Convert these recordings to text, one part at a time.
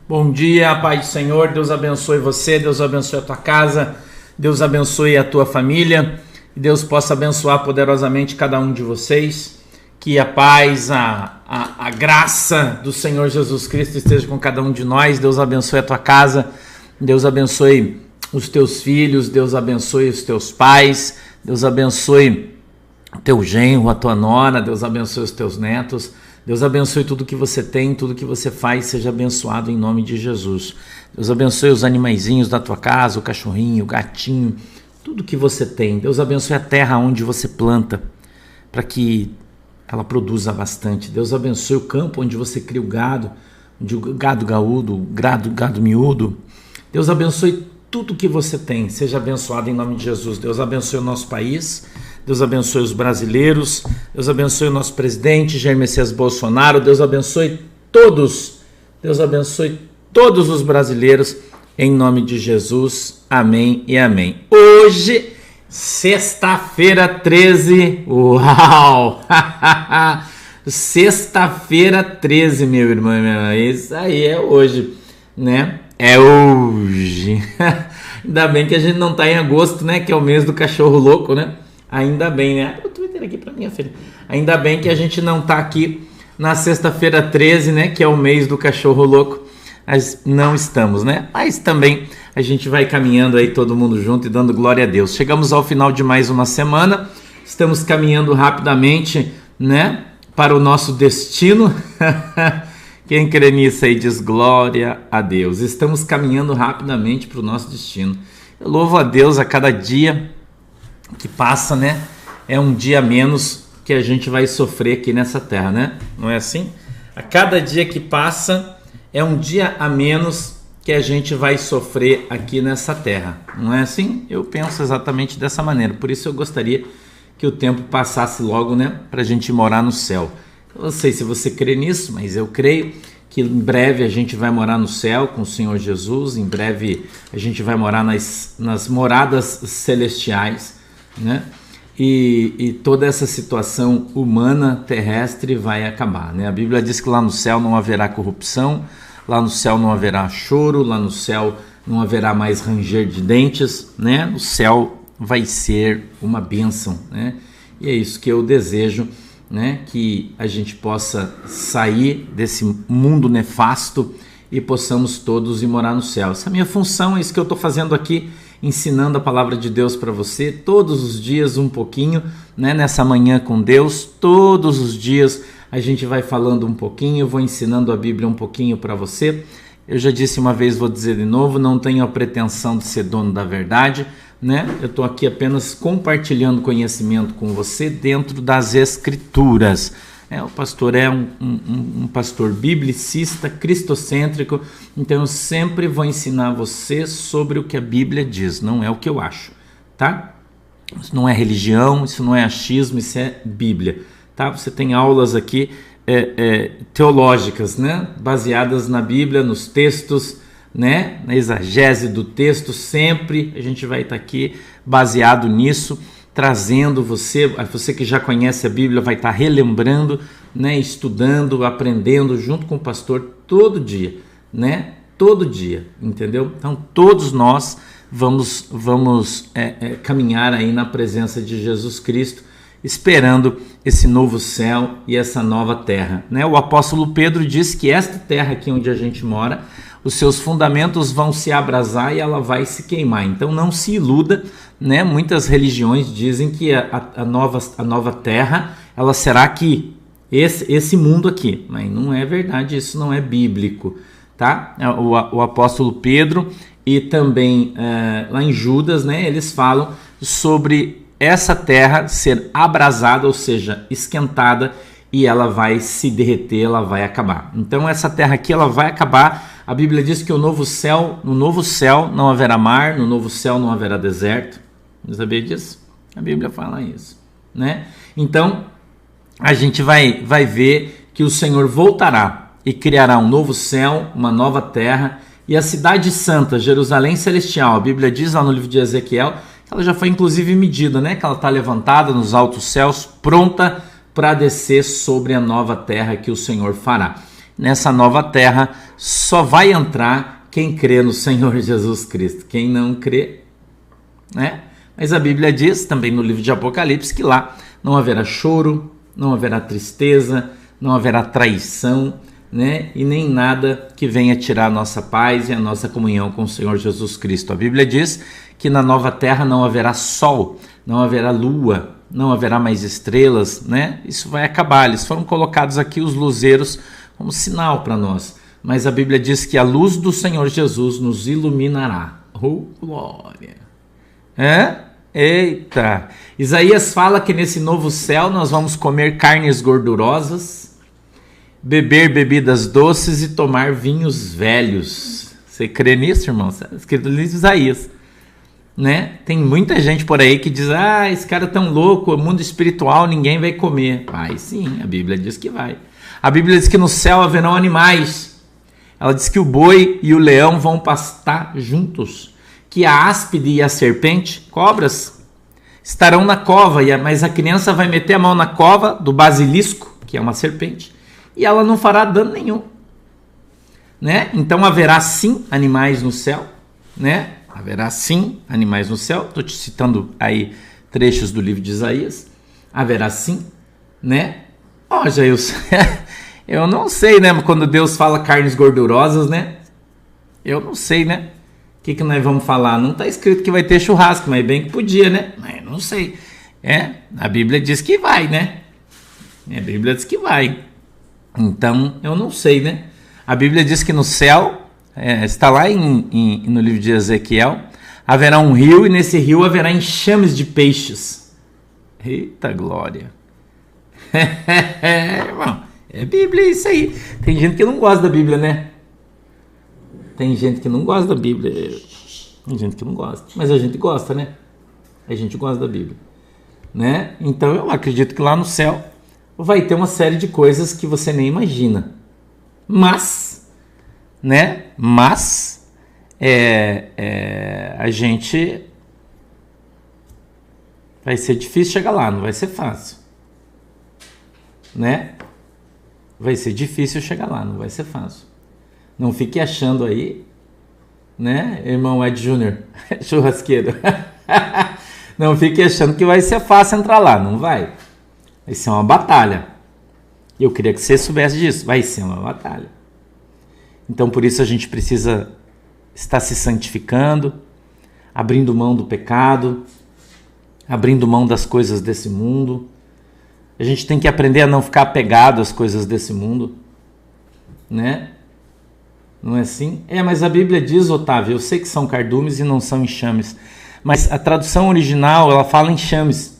Bom dia, Pai do Senhor, Deus abençoe você, Deus abençoe a tua casa, Deus abençoe a tua família, e Deus possa abençoar poderosamente cada um de vocês, que a paz, a graça do Senhor Jesus Cristo esteja com cada um de nós. Deus abençoe a tua casa, Deus abençoe os teus filhos, Deus abençoe os teus pais, Deus abençoe o teu genro, a tua nora, Deus abençoe os teus netos, Deus abençoe tudo que você tem, tudo que você faz, seja abençoado em nome de Jesus. Deus abençoe os animaizinhos da tua casa, o cachorrinho, o gatinho, tudo que você tem. Deus abençoe a terra onde você planta, para que ela produza bastante. Deus abençoe o campo onde você cria o gado gaúdo, gado miúdo. Deus abençoe tudo que você tem, seja abençoado em nome de Jesus. Deus abençoe o nosso país, Deus abençoe os brasileiros, Deus abençoe o nosso presidente Jair Messias Bolsonaro, Deus abençoe todos os brasileiros, em nome de Jesus, amém e amém. Hoje, sexta-feira 13, uau, sexta-feira 13, meu irmão, isso aí é hoje, né? É hoje. Ainda bem que a gente não tá em agosto, né? Que é o mês do cachorro louco, né? Ainda bem, né? O Twitter aqui pra minha filha. Ainda bem que a gente não tá aqui na sexta-feira 13, né? Que é o mês do cachorro louco. Mas não estamos, né? Mas também a gente vai caminhando aí todo mundo junto e dando glória a Deus. Chegamos ao final de mais uma semana. Estamos caminhando rapidamente, né? Para o nosso destino. Quem crê nisso aí diz glória a Deus. Estamos caminhando rapidamente para o nosso destino. Eu louvo a Deus a cada dia que passa, né? É um dia a menos que a gente vai sofrer aqui nessa terra, né? Não é assim? A cada dia que passa é um dia a menos que a gente vai sofrer aqui nessa terra. Não é assim? Eu penso exatamente dessa maneira. Por isso eu gostaria que o tempo passasse logo, né? Para a gente morar no céu. Eu não sei se você crê nisso, mas eu creio que em breve a gente vai morar no céu com o Senhor Jesus. Em breve a gente vai morar nas moradas celestiais, né? E toda essa situação humana terrestre vai acabar, né? A Bíblia diz que lá no céu não haverá corrupção, lá no céu não haverá choro, lá no céu não haverá mais ranger de dentes, né? O céu vai ser uma bênção, né? E é isso que eu desejo, né? Que a gente possa sair desse mundo nefasto e possamos todos ir morar no céu. Essa é a minha função, é isso que eu estou fazendo aqui, ensinando a palavra de Deus para você, todos os dias um pouquinho, né? Nessa manhã com Deus, todos os dias a gente vai falando um pouquinho, eu vou ensinando a Bíblia um pouquinho para você. Eu já disse uma vez, vou dizer de novo, não tenho a pretensão de ser dono da verdade, né? Eu estou aqui apenas compartilhando conhecimento com você dentro das Escrituras. O pastor é um pastor biblicista, cristocêntrico, então eu sempre vou ensinar você sobre o que a Bíblia diz, não é o que eu acho, tá? Isso não é religião, isso não é achismo, isso é Bíblia, tá? Você tem aulas aqui teológicas, né? Baseadas na Bíblia, nos textos, né? Na exegese do texto, sempre a gente vai estar aqui baseado nisso, trazendo você que já conhece a Bíblia vai estar relembrando, né? Estudando, aprendendo junto com o pastor todo dia, né? Todo dia, entendeu? Então todos nós vamos caminhar aí na presença de Jesus Cristo, esperando esse novo céu e essa nova terra, né? O apóstolo Pedro diz que esta terra aqui onde a gente mora, os seus fundamentos vão se abrasar e ela vai se queimar. Então não se iluda, né? Muitas religiões dizem que a nova terra ela será aqui, esse mundo aqui, mas não é verdade, isso não é bíblico, tá? O apóstolo Pedro e também lá em Judas, né? Eles falam sobre essa terra ser abrasada, ou seja, esquentada, e ela vai se derreter, ela vai acabar. Então essa terra aqui ela vai acabar. A Bíblia diz que no novo céu não haverá mar, no novo céu não haverá deserto. Você sabia disso? A Bíblia fala isso, né? Então a gente vai ver que o Senhor voltará e criará um novo céu, uma nova terra, e a cidade santa, Jerusalém celestial, a Bíblia diz lá no livro de Ezequiel, que ela já foi inclusive medida, né? Que ela está levantada nos altos céus, pronta para descer sobre a nova terra que o Senhor fará. nessa nova terra só vai entrar quem crê no Senhor Jesus Cristo. Quem não crê, né? Mas a Bíblia diz também no livro de Apocalipse que lá não haverá choro, não haverá tristeza, não haverá traição, né? E nem nada que venha tirar a nossa paz e a nossa comunhão com o Senhor Jesus Cristo. A Bíblia diz que na nova terra não haverá sol, não haverá lua, não haverá mais estrelas, né? Isso vai acabar. Eles foram colocados aqui, os luzeiros, como sinal para nós. Mas a Bíblia diz que a luz do Senhor Jesus nos iluminará. Oh, glória! Eita! Isaías fala que nesse novo céu nós vamos comer carnes gordurosas, beber bebidas doces e tomar vinhos velhos. Você crê nisso, irmão? Está escrito no livro de Isaías, né? Tem muita gente por aí que diz: esse cara é tão louco, o mundo espiritual ninguém vai comer. Vai sim, a Bíblia diz que vai. A Bíblia diz que no céu haverão animais. Ela diz que o boi e o leão vão pastar juntos, que a áspide e a serpente, cobras, estarão na cova, mas a criança vai meter a mão na cova do basilisco, que é uma serpente, e ela não fará dano nenhum, né? Então haverá sim animais no céu, né? Haverá sim animais no céu. Estou te citando aí trechos do livro de Isaías. Haverá sim, né? Jailson, eu não sei, né? Quando Deus fala carnes gordurosas, né? Eu não sei, né? O que nós vamos falar? Não está escrito que vai ter churrasco, mas bem que podia, né? Mas não sei. A Bíblia diz que vai, né? A Bíblia diz que vai. Então, eu não sei, né? A Bíblia diz que no céu, está lá no livro de Ezequiel, haverá um rio e nesse rio haverá enxames de peixes. Eita glória! Irmão, é Bíblia isso aí. Tem gente que não gosta da Bíblia, né? Tem gente que não gosta da Bíblia. Tem gente que não gosta. Mas a gente gosta, né? A gente gosta da Bíblia, né? Então eu acredito que lá no céu vai ter uma série de coisas que você nem imagina. Mas, né? A gente vai ser difícil chegar lá, não vai ser fácil, né? Vai ser difícil chegar lá, não vai ser fácil. Não fique achando aí, né, irmão Ed Júnior, churrasqueiro. Não fique achando que vai ser fácil entrar lá, não vai. Vai ser uma batalha. Eu queria que você soubesse disso, vai ser uma batalha. Então por isso a gente precisa estar se santificando, abrindo mão do pecado, abrindo mão das coisas desse mundo. A gente tem que aprender a não ficar apegado às coisas desse mundo, né? Não é assim? Mas a Bíblia diz, Otávio, eu sei que são cardumes e não são enxames, mas a tradução original, ela fala enxames.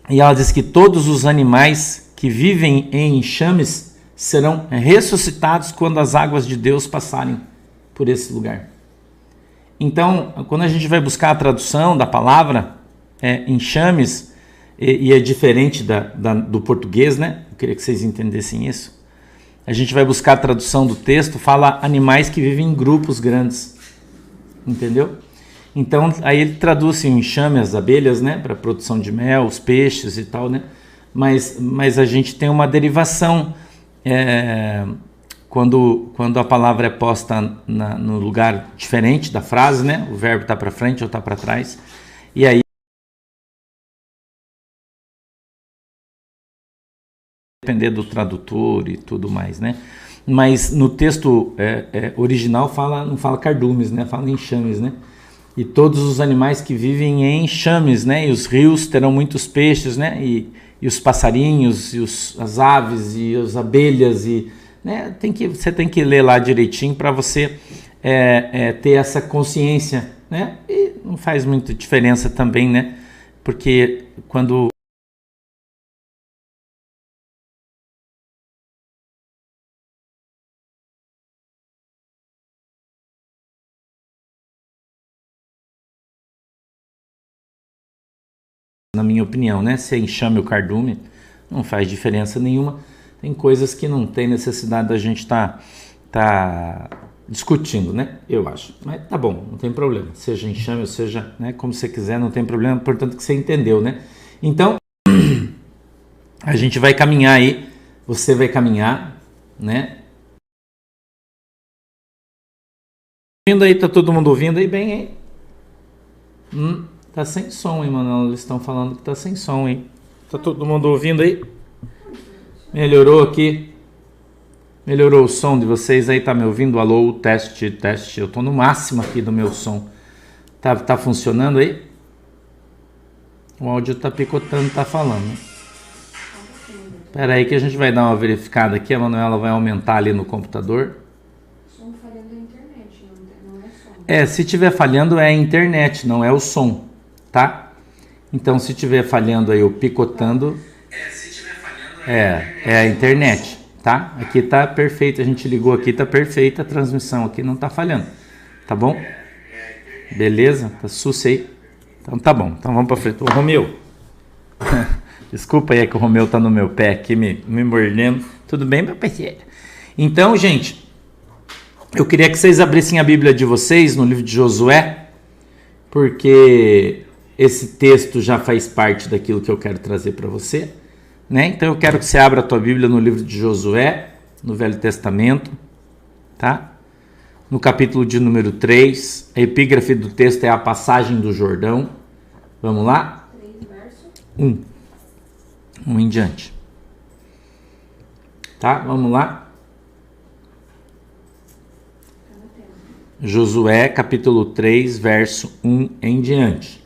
E ela diz que todos os animais que vivem em enxames serão ressuscitados quando as águas de Deus passarem por esse lugar. Então, quando a gente vai buscar a tradução da palavra enxames, e é diferente do português, né? Eu queria que vocês entendessem isso. A gente vai buscar a tradução do texto, fala animais que vivem em grupos grandes, entendeu? Então, aí ele traduz assim, o enxame, as abelhas, né, para produção de mel, os peixes e tal, né? Mas a gente tem uma derivação quando a palavra é posta no lugar diferente da frase, né? O verbo está para frente ou está para trás, e aí depender do tradutor e tudo mais, né? Mas no texto original não fala cardumes, né? Fala enxames, né? E todos os animais que vivem em enxames, né? E os rios terão muitos peixes, né? E os passarinhos, e as aves, e as abelhas, e, né? Você tem que ler lá direitinho para você ter essa consciência, né? E não faz muita diferença também, né? Porque quando na minha opinião, né? Se é enxame ou cardume, não faz diferença nenhuma. Tem coisas que não tem necessidade da gente tá discutindo, né? Eu acho. Mas tá bom, não tem problema. Seja enxame ou seja, né, como você quiser, não tem problema. Portanto que você entendeu, né? Então, a gente vai caminhar aí. Você vai caminhar, né? Ouvindo aí, tá todo mundo ouvindo aí bem, hein? Tá sem som, hein, Manuel? Eles estão falando que tá sem som, hein? Tá todo mundo ouvindo aí? Melhorou aqui? Melhorou o som de vocês aí? Tá me ouvindo? Alô, teste, teste. Eu tô no máximo aqui do meu som. Tá funcionando aí? O áudio tá picotando, tá falando. Espera aí que a gente vai dar uma verificada aqui. A Manuela vai aumentar ali no computador. Som falhando na internet, não é som. Se tiver falhando é a internet, não é o som, tá? Então se tiver falhando aí o picotando... É a internet, tá? Aqui tá perfeito, a gente ligou aqui, tá perfeita a transmissão aqui, não tá falhando, tá bom? Beleza? Tá sussa aí. Então tá bom, então vamos pra frente. Ô Romeu, desculpa aí que o Romeu tá no meu pé aqui me mordendo. Tudo bem, meu parceiro? Então, gente, eu queria que vocês abrissem a Bíblia de vocês no livro de Josué, porque esse texto já faz parte daquilo que eu quero trazer para você, né? Então eu quero que você abra a tua Bíblia no livro de Josué, no Velho Testamento, tá? No capítulo de número 3, a epígrafe do texto é a passagem do Jordão. Vamos lá? 3 verso 1 em diante. Tá? Vamos lá? Josué, capítulo 3, verso 1 em diante.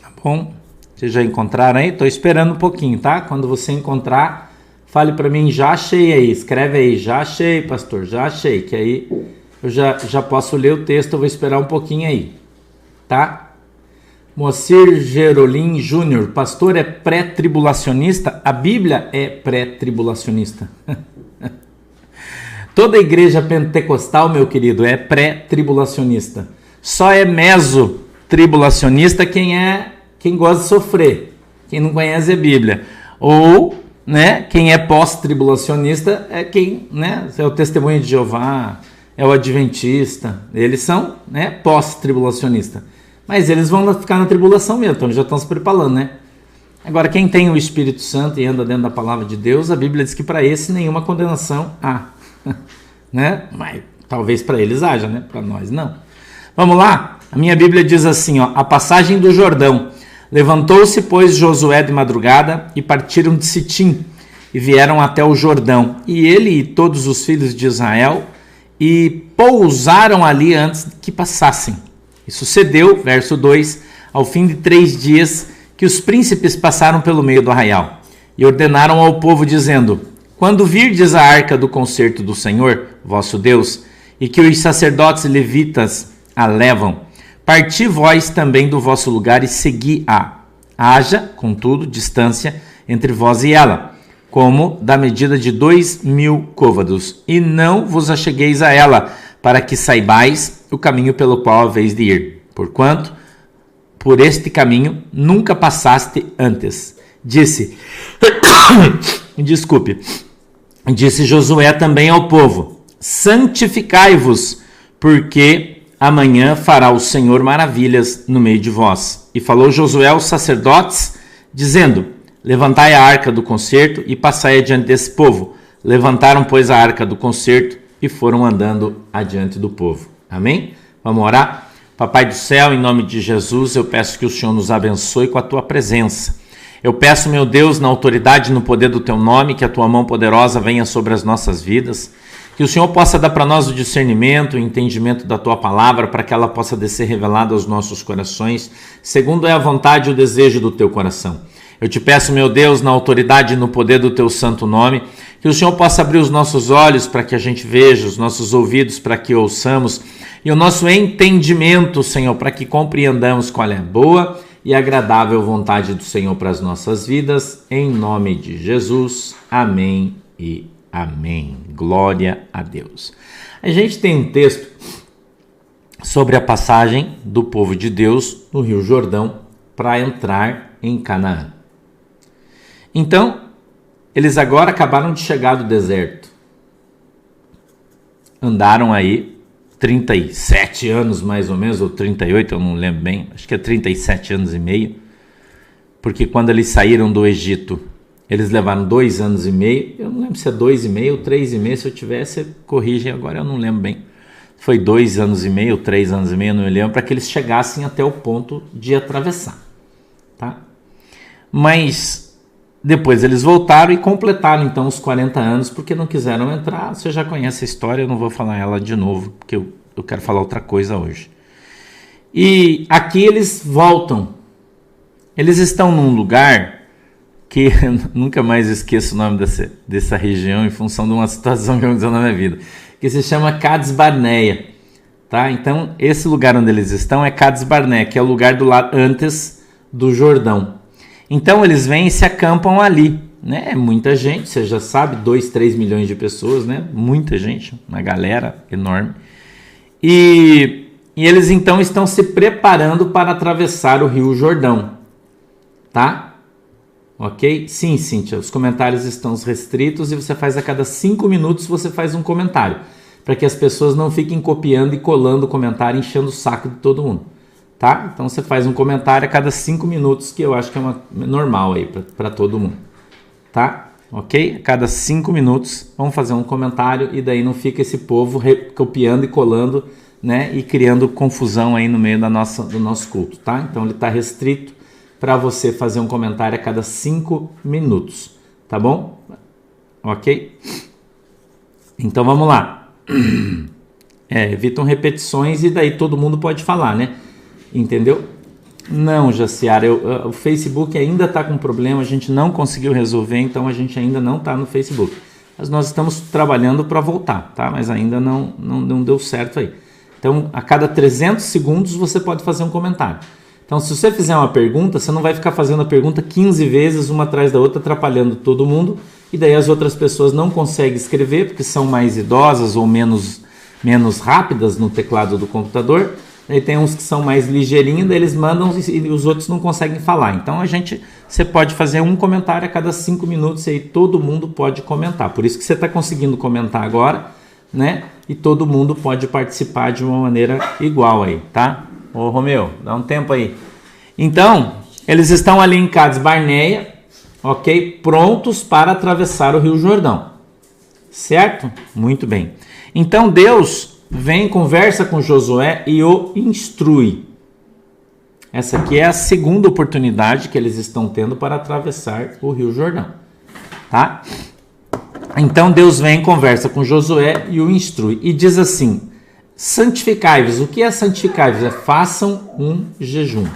Tá bom? Vocês já encontraram aí? Estou esperando um pouquinho, tá? Quando você encontrar, fale para mim, já achei aí. Escreve aí, já achei, pastor, já achei. Que aí eu já posso ler o texto, eu vou esperar um pouquinho aí. Tá? Moacir Gerolim Júnior, pastor é pré-tribulacionista? A Bíblia é pré-tribulacionista. Toda igreja pentecostal, meu querido, é pré-tribulacionista. Só é meso-tribulacionista quem gosta de sofrer, quem não conhece a Bíblia. Ou, né, quem é pós-tribulacionista é quem, né, é o Testemunho de Jeová, é o Adventista. Eles são, né, pós-tribulacionista. Mas eles vão ficar na tribulação mesmo, então eles já estão se preparando, né? Agora, quem tem o Espírito Santo e anda dentro da palavra de Deus, a Bíblia diz que para esse nenhuma condenação há. Né? Mas talvez para eles haja, né? Para nós não. Vamos lá? A minha Bíblia diz assim, ó, a passagem do Jordão. Levantou-se, pois, Josué de madrugada e partiram de Sitim e vieram até o Jordão. E ele e todos os filhos de Israel e pousaram ali antes que passassem. E sucedeu, verso 2, ao fim de 3 dias que os príncipes passaram pelo meio do arraial e ordenaram ao povo dizendo, quando virdes a arca do concerto do Senhor, vosso Deus, e que os sacerdotes levitas a levam, parti vós também do vosso lugar e segui-a. Haja, contudo, distância entre vós e ela, como da medida de 2.000 côvados, e não vos achegueis a ela, para que saibais o caminho pelo qual haveis de ir, porquanto por este caminho nunca passaste antes. Disse Josué também ao povo, santificai-vos, porque amanhã fará o Senhor maravilhas no meio de vós. E falou Josué aos sacerdotes, dizendo, levantai a arca do concerto e passai adiante desse povo. Levantaram, pois, a arca do concerto e foram andando adiante do povo. Amém? Vamos orar? Papai do céu, em nome de Jesus, eu peço que o Senhor nos abençoe com a tua presença. Eu peço, meu Deus, na autoridade e no poder do teu nome, que a tua mão poderosa venha sobre as nossas vidas, que o Senhor possa dar para nós o discernimento, o entendimento da tua palavra, para que ela possa descer revelada aos nossos corações, segundo é a vontade e o desejo do teu coração. Eu te peço, meu Deus, na autoridade e no poder do teu santo nome, que o Senhor possa abrir os nossos olhos para que a gente veja, os nossos ouvidos para que ouçamos, e o nosso entendimento, Senhor, para que compreendamos qual é a boa e agradável vontade do Senhor para as nossas vidas, em nome de Jesus. Amém e amém. Glória a Deus. A gente tem um texto sobre a passagem do povo de Deus no Rio Jordão para entrar em Canaã. Então, eles agora acabaram de chegar do deserto. Andaram aí 37 anos mais ou menos, ou 38, eu não lembro bem, acho que é 37 anos e meio, porque quando eles saíram do Egito Eles levaram 2 anos e meio, eu não lembro se é 2,5 ou 3,5, se eu tivesse, corrige agora, eu não lembro bem. Foi 2 anos e meio, 3 anos e meio, não me lembro, para que eles chegassem até o ponto de atravessar, tá? Mas depois eles voltaram e completaram então os 40 anos, porque não quiseram entrar. Você já conhece a história, eu não vou falar ela de novo, porque eu quero falar outra coisa hoje. E aqui eles voltam. Eles estão num lugar que nunca mais esqueço o nome dessa região em função de uma situação que aconteceu na minha vida, que se chama Cades Barneia, tá? Então, esse lugar onde eles estão é Cades Barneia, que é o lugar do lado antes do Jordão. Então, eles vêm e se acampam ali, né? É muita gente, você já sabe, 2, 3 milhões de pessoas, né? Muita gente, uma galera enorme. E eles, então, estão se preparando para atravessar o Rio Jordão, tá? Ok? Sim, Cíntia, os comentários estão restritos e você faz a cada 5 minutos, você faz um comentário, para que as pessoas não fiquem copiando e colando o comentário, enchendo o saco de todo mundo, tá? Então você faz um comentário a cada 5 minutos, que eu acho que é normal aí para todo mundo, tá? Ok? A cada 5 minutos vamos fazer um comentário e daí não fica esse povo copiando e colando, né? E criando confusão aí no meio do nosso culto, tá? Então ele está restrito para você fazer um comentário a cada 5 minutos, tá bom? Ok? Então vamos lá. Evitam repetições e daí todo mundo pode falar, né? Entendeu? Não, Jaciara, o Facebook ainda está com problema, a gente não conseguiu resolver, então a gente ainda não está no Facebook. Mas nós estamos trabalhando para voltar, tá? Mas ainda não deu certo aí. Então, a cada 300 segundos você pode fazer um comentário. Então, se você fizer uma pergunta, você não vai ficar fazendo a pergunta 15 vezes, uma atrás da outra, atrapalhando todo mundo, e daí as outras pessoas não conseguem escrever, porque são mais idosas ou menos rápidas no teclado do computador. Aí tem uns que são mais ligeirinhos, daí eles mandam e os outros não conseguem falar. Então, você pode fazer um comentário a cada 5 minutos e aí todo mundo pode comentar. Por isso que você está conseguindo comentar agora, né? E todo mundo pode participar de uma maneira igual aí, tá? Ô Romeu, dá um tempo aí. Então, eles estão ali em Cades Barneia, ok? Prontos para atravessar o Rio Jordão. Certo? Muito bem. Então Deus vem, conversa com Josué e o instrui. Essa aqui é a segunda oportunidade que eles estão tendo para atravessar o Rio Jordão. Tá? Então Deus vem, conversa com Josué e o instrui. E diz assim: santificai-vos. O que é santificai-vos? É façam um jejum.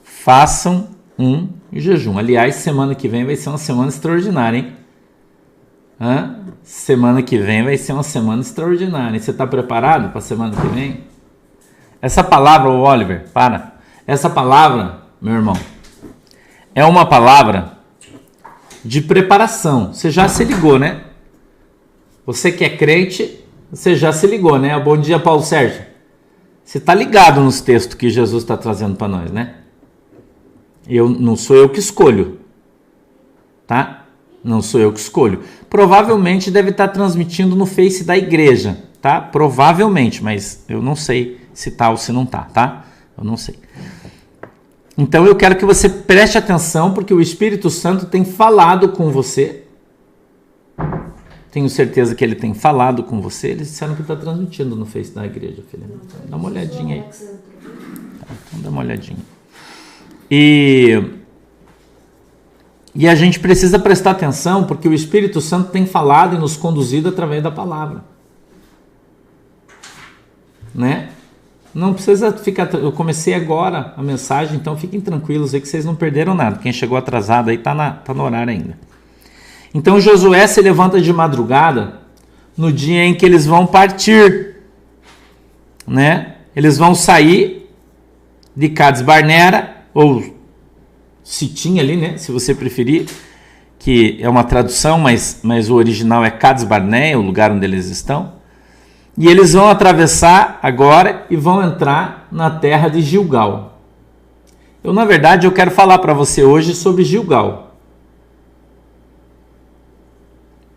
Façam um jejum. Aliás, semana que vem vai ser uma semana extraordinária, hein? Semana que vem vai ser uma semana extraordinária. Você está preparado para a semana que vem? Essa palavra, Oliver, essa palavra, meu irmão, é uma palavra de preparação. Você já se ligou, né? Você que é crente, você já se ligou, né? Bom dia, Paulo Sérgio. Você está ligado nos textos que Jesus está trazendo para nós, né? Não sou eu que escolho, tá? Não sou eu que escolho. Provavelmente deve estar transmitindo no Face da igreja, tá? Provavelmente, mas eu não sei se tá ou se não tá? Eu não sei. Então eu quero que você preste atenção, porque o Espírito Santo tem falado com você. Tenho certeza que ele tem falado com você. Eles disseram que está transmitindo no Face da igreja, filha. Então, dá uma olhadinha aí. Então dá uma olhadinha. E a gente precisa prestar atenção, porque o Espírito Santo tem falado e nos conduzido através da palavra. Né? Não precisa ficar... Eu comecei agora a mensagem, então fiquem tranquilos aí que vocês não perderam nada. Quem chegou atrasado aí tá no horário ainda. Então Josué se levanta de madrugada no dia em que eles vão partir. Né? Eles vão sair de Cades Barneia, ou Sitim ali, né? Se você preferir, que é uma tradução, mas o original é Cades Barneia, o lugar onde eles estão. E eles vão atravessar agora e vão entrar na terra de Gilgal. Na verdade, eu quero falar para você hoje sobre Gilgal.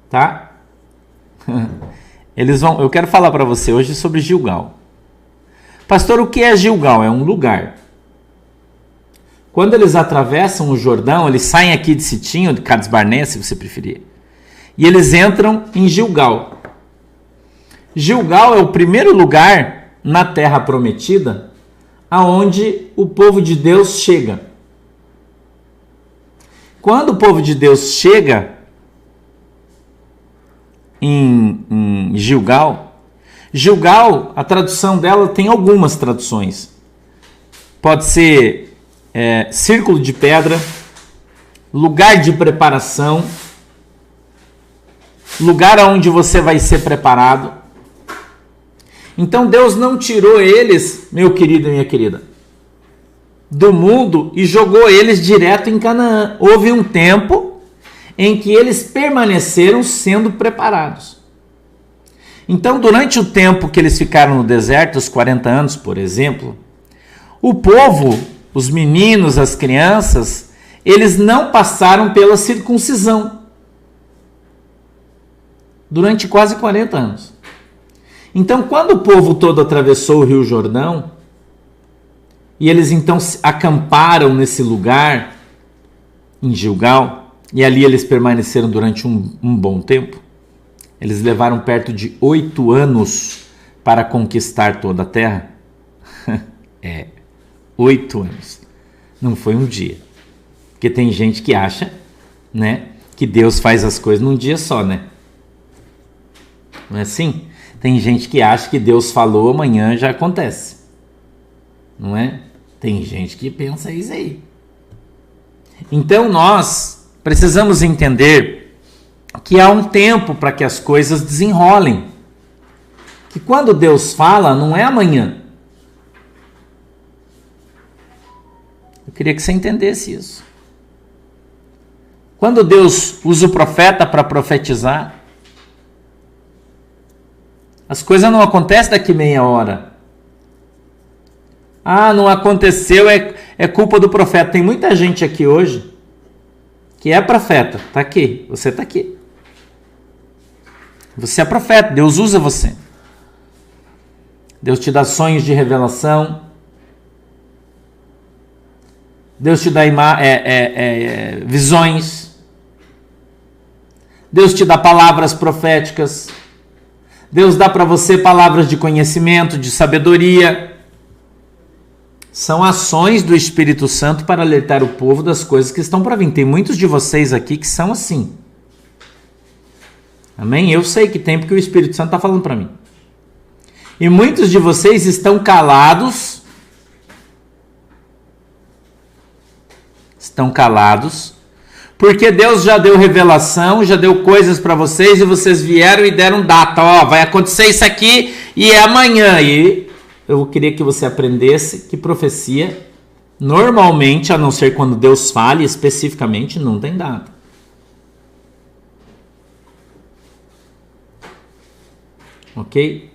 Tá? Eu quero falar para você hoje sobre Gilgal. Pastor, o que é Gilgal? É um lugar. Quando eles atravessam o Jordão, eles saem aqui de Sitim, ou de Cades Barnea, se você preferir, e eles entram em Gilgal. Gilgal é o primeiro lugar na Terra Prometida aonde o povo de Deus chega. Quando o povo de Deus chega em Gilgal, Gilgal, a tradução dela tem algumas traduções. Pode ser círculo de pedra, lugar de preparação, lugar onde você vai ser preparado. Então Deus não tirou eles, meu querido e minha querida, do mundo e jogou eles direto em Canaã. Houve um tempo em que eles permaneceram sendo preparados. Então, durante o tempo que eles ficaram no deserto, os 40 anos, por exemplo, o povo, os meninos, as crianças, eles não passaram pela circuncisão durante quase 40 anos. Então, quando o povo todo atravessou o Rio Jordão, e eles então acamparam nesse lugar, em Gilgal, e ali eles permaneceram durante um bom tempo, eles levaram perto de 8 anos para conquistar toda a terra. 8 anos. Não foi um dia. Porque tem gente que acha, né, que Deus faz as coisas num dia só, né? Não é assim? Tem gente que acha que Deus falou, amanhã já acontece. Não é? Tem gente que pensa isso aí. Então nós precisamos entender que há um tempo para que as coisas desenrolem. Que quando Deus fala, não é amanhã. Eu queria que você entendesse isso. Quando Deus usa o profeta para profetizar, as coisas não acontecem daqui meia hora. Ah, não aconteceu, é culpa do profeta. Tem muita gente aqui hoje que é profeta. Está aqui, você está aqui. Você é profeta, Deus usa você. Deus te dá sonhos de revelação. Deus te dá visões. Deus te dá palavras proféticas. Deus dá para você palavras de conhecimento, de sabedoria. São ações do Espírito Santo para alertar o povo das coisas que estão para vir. Tem muitos de vocês aqui que são assim. Amém? Eu sei que tem, porque o Espírito Santo está falando para mim. E muitos de vocês estão calados. Estão calados. Porque Deus já deu revelação, já deu coisas para vocês e vocês vieram e deram data. Ó, vai acontecer isso aqui e é amanhã. E eu queria que você aprendesse que profecia, normalmente, a não ser quando Deus fale especificamente, não tem data. Ok?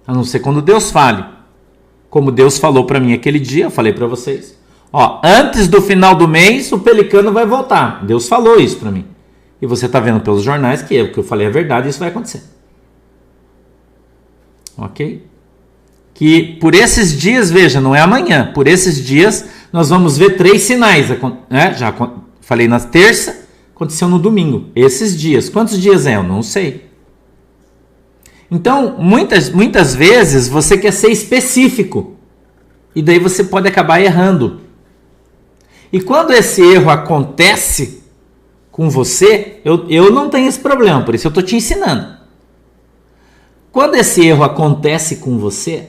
A não ser quando Deus fale. Como Deus falou para mim aquele dia, eu falei para vocês. Ó, antes do final do mês, o pelicano vai voltar. Deus falou isso para mim. E você está vendo pelos jornais que o que eu falei é verdade e isso vai acontecer. Ok? Que por esses dias, veja, não é amanhã. Por esses dias, nós vamos ver 3 sinais. Né? Já falei na terça, aconteceu no domingo. Esses dias. Quantos dias é? Eu não sei. Então, muitas vezes, você quer ser específico. E daí você pode acabar errando. E quando esse erro acontece com você, eu não tenho esse problema, por isso eu estou te ensinando. Quando esse erro acontece com você,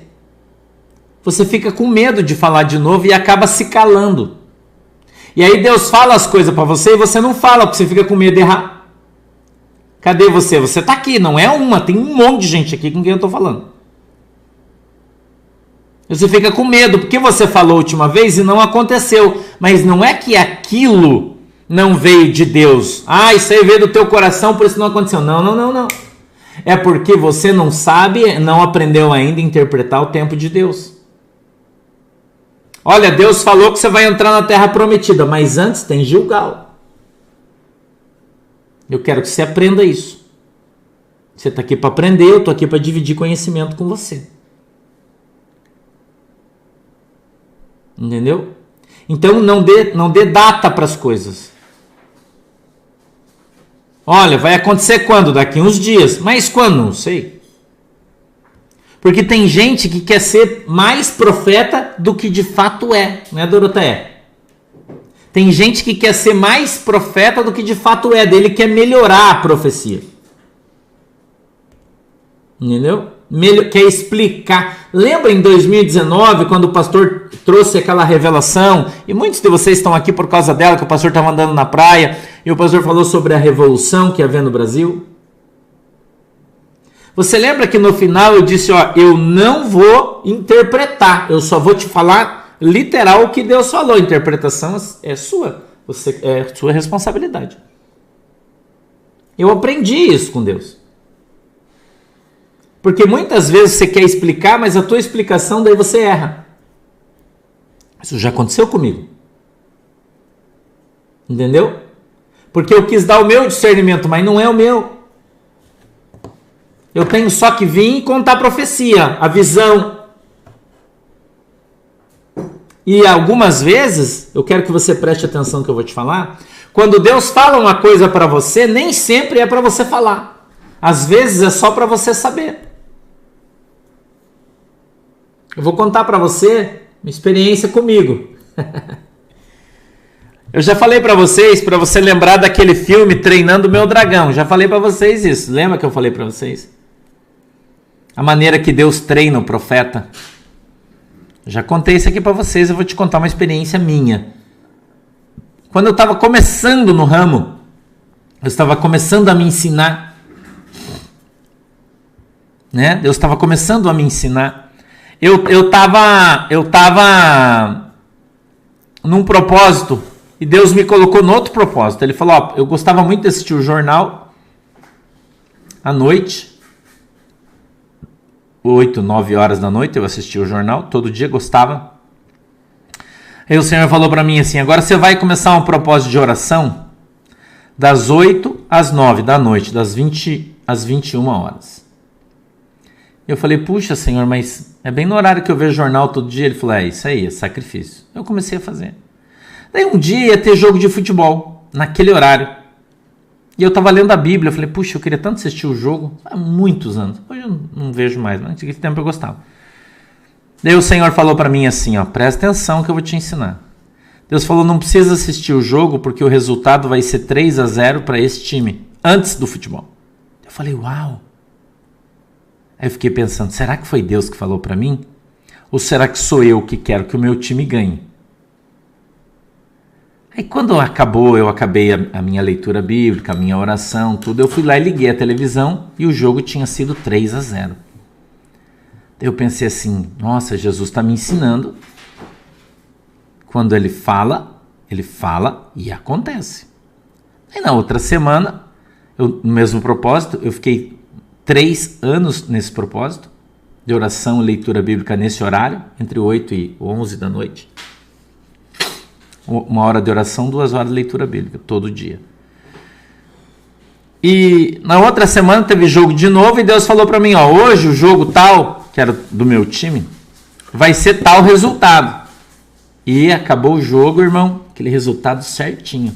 você fica com medo de falar de novo e acaba se calando. E aí Deus fala as coisas para você e você não fala, porque você fica com medo de errar. Cadê você? Você está aqui, não é uma, tem um monte de gente aqui com quem eu estou falando. Você fica com medo, porque você falou a última vez e não aconteceu. Mas não é que aquilo não veio de Deus. Ah, isso aí veio do teu coração, por isso não aconteceu. Não. É porque você não sabe, não aprendeu ainda a interpretar o tempo de Deus. Olha, Deus falou que você vai entrar na terra prometida, mas antes tem Gilgal. Eu quero que você aprenda isso. Você está aqui para aprender, eu estou aqui para dividir conhecimento com você. Entendeu? Então não dê data para as coisas. Olha, vai acontecer quando? Daqui uns dias. Mas quando? Não sei. Porque tem gente que quer ser mais profeta do que de fato é, né, Doroteia? Tem gente que quer ser mais profeta do que de fato é, dele quer melhorar a profecia. Entendeu? Quer explicar. Lembra em 2019, quando o pastor trouxe aquela revelação, e muitos de vocês estão aqui por causa dela, que o pastor estava andando na praia, e o pastor falou sobre a revolução que havia no Brasil? Você lembra que no final eu disse, ó, eu não vou interpretar, eu só vou te falar literal o que Deus falou. A interpretação é sua, é sua responsabilidade. Eu aprendi isso com Deus. Porque muitas vezes você quer explicar, mas a tua explicação daí você erra. Isso já aconteceu comigo. Entendeu? Porque eu quis dar o meu discernimento, mas não é o meu. Eu tenho só que vir e contar a profecia, a visão. E algumas vezes, eu quero que você preste atenção no que eu vou te falar, quando Deus fala uma coisa para você, nem sempre é para você falar. Às vezes é só para você saber. Eu vou contar para você uma experiência comigo. Eu já falei para vocês, para você lembrar daquele filme Treinando o Meu Dragão. Já falei para vocês isso. Lembra que eu falei para vocês? A maneira que Deus treina o profeta. Já contei isso aqui para vocês. Eu vou te contar uma experiência minha. Quando eu estava começando no ramo, eu estava começando a me ensinar. Né? Deus estava começando a me ensinar. Eu tava num propósito e Deus me colocou no outro propósito. Ele falou, ó, eu gostava muito de assistir o jornal à noite, 8, 9 horas da noite eu assistia o jornal, todo dia gostava. Aí o Senhor falou para mim assim, agora você vai começar um propósito de oração das 8 às 9 da noite, das 20 às 21 horas. Eu falei, puxa, Senhor, mas é bem no horário que eu vejo jornal todo dia. Ele falou, é isso aí, é sacrifício. Eu comecei a fazer. Daí um dia ia ter jogo de futebol, naquele horário. E eu estava lendo a Bíblia, eu falei, puxa, eu queria tanto assistir o jogo. Há muitos anos. Hoje eu não vejo mais, mas naquele tempo eu gostava. Daí o Senhor falou para mim assim, ó, presta atenção que eu vou te ensinar. Deus falou, não precisa assistir o jogo, porque o resultado vai ser 3-0 para esse time, antes do futebol. Eu falei, uau. Aí eu fiquei pensando, será que foi Deus que falou para mim? Ou será que sou eu que quero que o meu time ganhe? Aí quando acabou, eu acabei a minha leitura bíblica, a minha oração, tudo, eu fui lá e liguei a televisão e o jogo tinha sido 3-0. Eu pensei assim, nossa, Jesus está me ensinando. Quando ele fala e acontece. Aí na outra semana, no mesmo propósito, eu fiquei 3 anos nesse propósito, de oração e leitura bíblica nesse horário, entre 8 e 11 da noite. 1 hora de oração, 2 horas de leitura bíblica, todo dia. E na outra semana teve jogo de novo e Deus falou para mim, ó, hoje o jogo tal, que era do meu time, vai ser tal resultado. E acabou o jogo, irmão, aquele resultado certinho.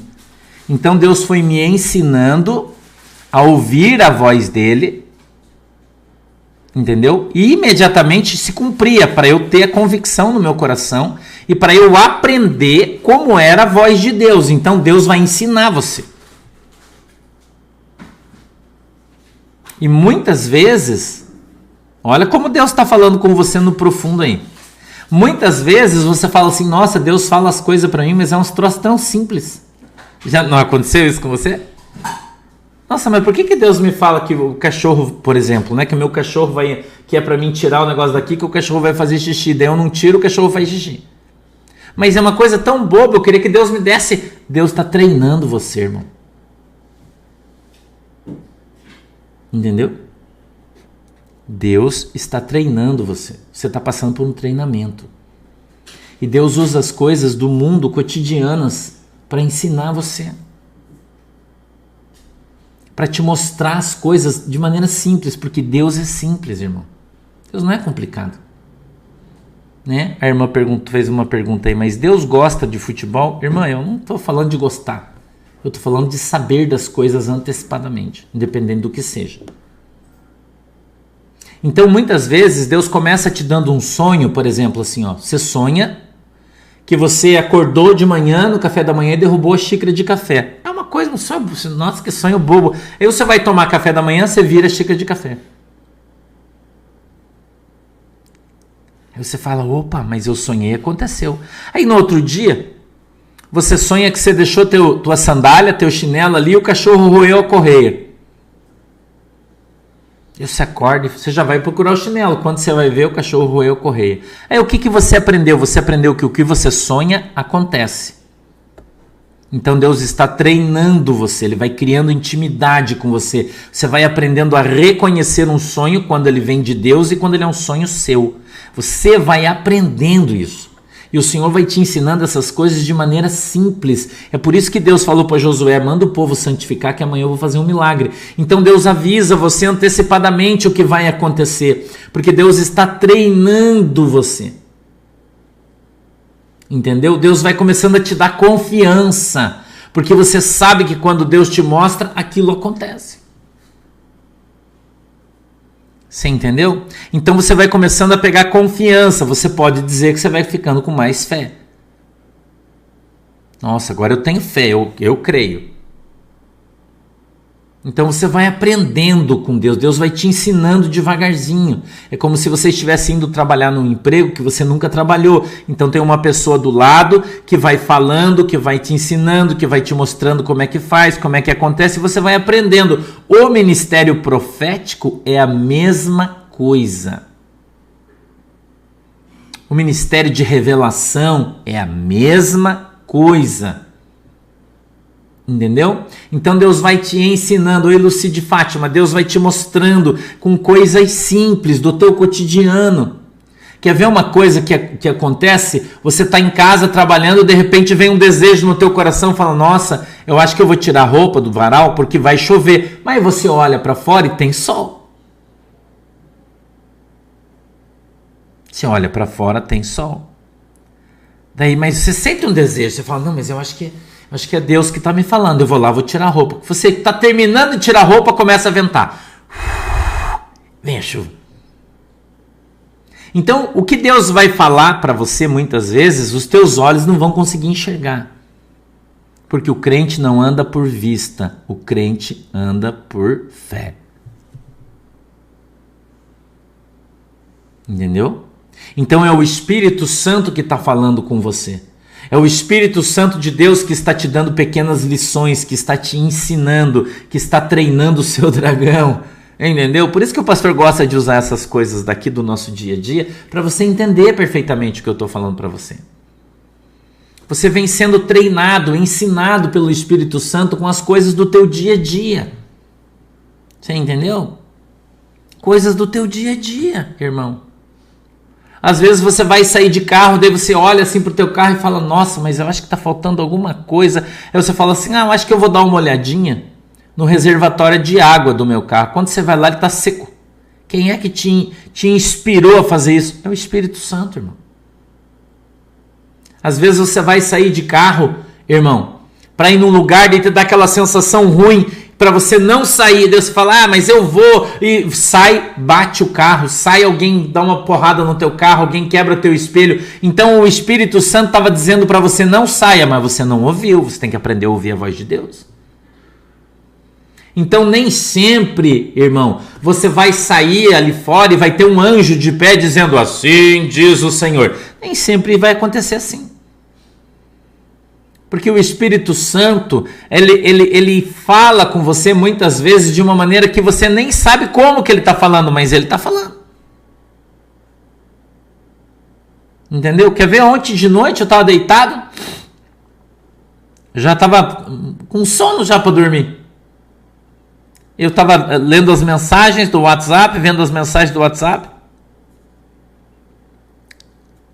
Então Deus foi me ensinando a ouvir a voz dele, entendeu? E imediatamente se cumpria para eu ter a convicção no meu coração e para eu aprender como era a voz de Deus. Então Deus vai ensinar você. E muitas vezes, olha como Deus está falando com você no profundo aí. Muitas vezes você fala assim, nossa, Deus fala as coisas para mim, mas é uns troços tão simples. Já não aconteceu isso com você? Nossa, mas por que Deus me fala que o cachorro, por exemplo, né, que o meu cachorro vai, que é para mim tirar o negócio daqui, que o cachorro vai fazer xixi, daí eu não tiro, o cachorro faz xixi. Mas é uma coisa tão boba, eu queria que Deus me desse. Deus está treinando você, irmão. Entendeu? Deus está treinando você. Você está passando por um treinamento. E Deus usa as coisas do mundo cotidianas para ensinar você. Para te mostrar as coisas de maneira simples, porque Deus é simples, irmão. Deus não é complicado. né? A irmã fez uma pergunta aí, mas Deus gosta de futebol? Irmã, eu não estou falando de gostar. Eu estou falando de saber das coisas antecipadamente, independente do que seja. Então, muitas vezes, Deus começa te dando um sonho, por exemplo, assim, ó, você sonha que você acordou de manhã, no café da manhã, e derrubou a xícara de café. É uma coisa, um sonho, nossa, que sonho bobo. Aí você vai tomar café da manhã, você vira a xícara de café. Aí você fala, opa, mas eu sonhei, aconteceu. Aí no outro dia, você sonha que você deixou tua sandália, teu chinelo ali, e o cachorro roeu a correia. E você acorda e você já vai procurar o chinelo. Quando você vai ver, o cachorro roeu a correia. Aí o que você aprendeu? Você aprendeu que o que você sonha, acontece. Então Deus está treinando você, Ele vai criando intimidade com você. Você vai aprendendo a reconhecer um sonho quando ele vem de Deus e quando ele é um sonho seu. Você vai aprendendo isso. E o Senhor vai te ensinando essas coisas de maneira simples. É por isso que Deus falou para Josué, manda o povo santificar que amanhã eu vou fazer um milagre. Então Deus avisa você antecipadamente o que vai acontecer. Porque Deus está treinando você. Entendeu? Deus vai começando a te dar confiança. Porque você sabe que quando Deus te mostra, aquilo acontece. Você entendeu? Então você vai começando a pegar confiança. Você pode dizer que você vai ficando com mais fé. Nossa, agora eu tenho fé, eu creio. Então você vai aprendendo com Deus. Deus vai te ensinando devagarzinho. É como se você estivesse indo trabalhar num emprego que você nunca trabalhou. Então tem uma pessoa do lado que vai falando, que vai te ensinando, que vai te mostrando como é que faz, como é que acontece. E você vai aprendendo. O ministério profético é a mesma coisa. O ministério de revelação é a mesma coisa. Entendeu? Então Deus vai te ensinando, oi Lucide Fátima, Deus vai te mostrando com coisas simples do teu cotidiano. Quer ver uma coisa que acontece? Você está em casa trabalhando, de repente vem um desejo no teu coração, fala, nossa, eu acho que eu vou tirar a roupa do varal porque vai chover. Mas você olha para fora e tem sol. Você olha para fora, tem sol. Daí, mas você sente um desejo, você fala, não, mas eu acho que é Deus que está me falando, eu vou lá, vou tirar a roupa. Você está terminando de tirar a roupa, começa a ventar. Vem a chuva. Então, o que Deus vai falar para você muitas vezes, os teus olhos não vão conseguir enxergar. Porque o crente não anda por vista, o crente anda por fé. Entendeu? Então é o Espírito Santo que está falando com você. É o Espírito Santo de Deus que está te dando pequenas lições, que está te ensinando, que está treinando o seu dragão. Entendeu? Por isso que o pastor gosta de usar essas coisas daqui do nosso dia a dia, para você entender perfeitamente o que eu estou falando para você. Você vem sendo treinado, ensinado pelo Espírito Santo com as coisas do teu dia a dia. Você entendeu? Coisas do teu dia a dia, irmão. Às vezes você vai sair de carro, daí você olha assim pro teu carro e fala, nossa, mas eu acho que tá faltando alguma coisa. Aí você fala assim, eu acho que eu vou dar uma olhadinha no reservatório de água do meu carro. Quando você vai lá, ele tá seco. Quem é que te inspirou a fazer isso? É o Espírito Santo, irmão. Às vezes você vai sair de carro, irmão, para ir num lugar e te dá aquela sensação ruim, para você não sair, Deus fala, mas eu vou, e sai, bate o carro, sai alguém, dá uma porrada no teu carro, alguém quebra teu espelho. Então o Espírito Santo estava dizendo para você, não saia, mas você não ouviu, você tem que aprender a ouvir a voz de Deus. Então nem sempre, irmão, você vai sair ali fora e vai ter um anjo de pé dizendo, assim diz o Senhor. Nem sempre vai acontecer assim. Porque o Espírito Santo, ele fala com você muitas vezes de uma maneira que você nem sabe como que ele está falando, mas ele está falando. Entendeu? Quer ver? Ontem de noite eu estava deitado, já estava com sono já para dormir. Eu estava lendo as mensagens do WhatsApp, vendo as mensagens do WhatsApp.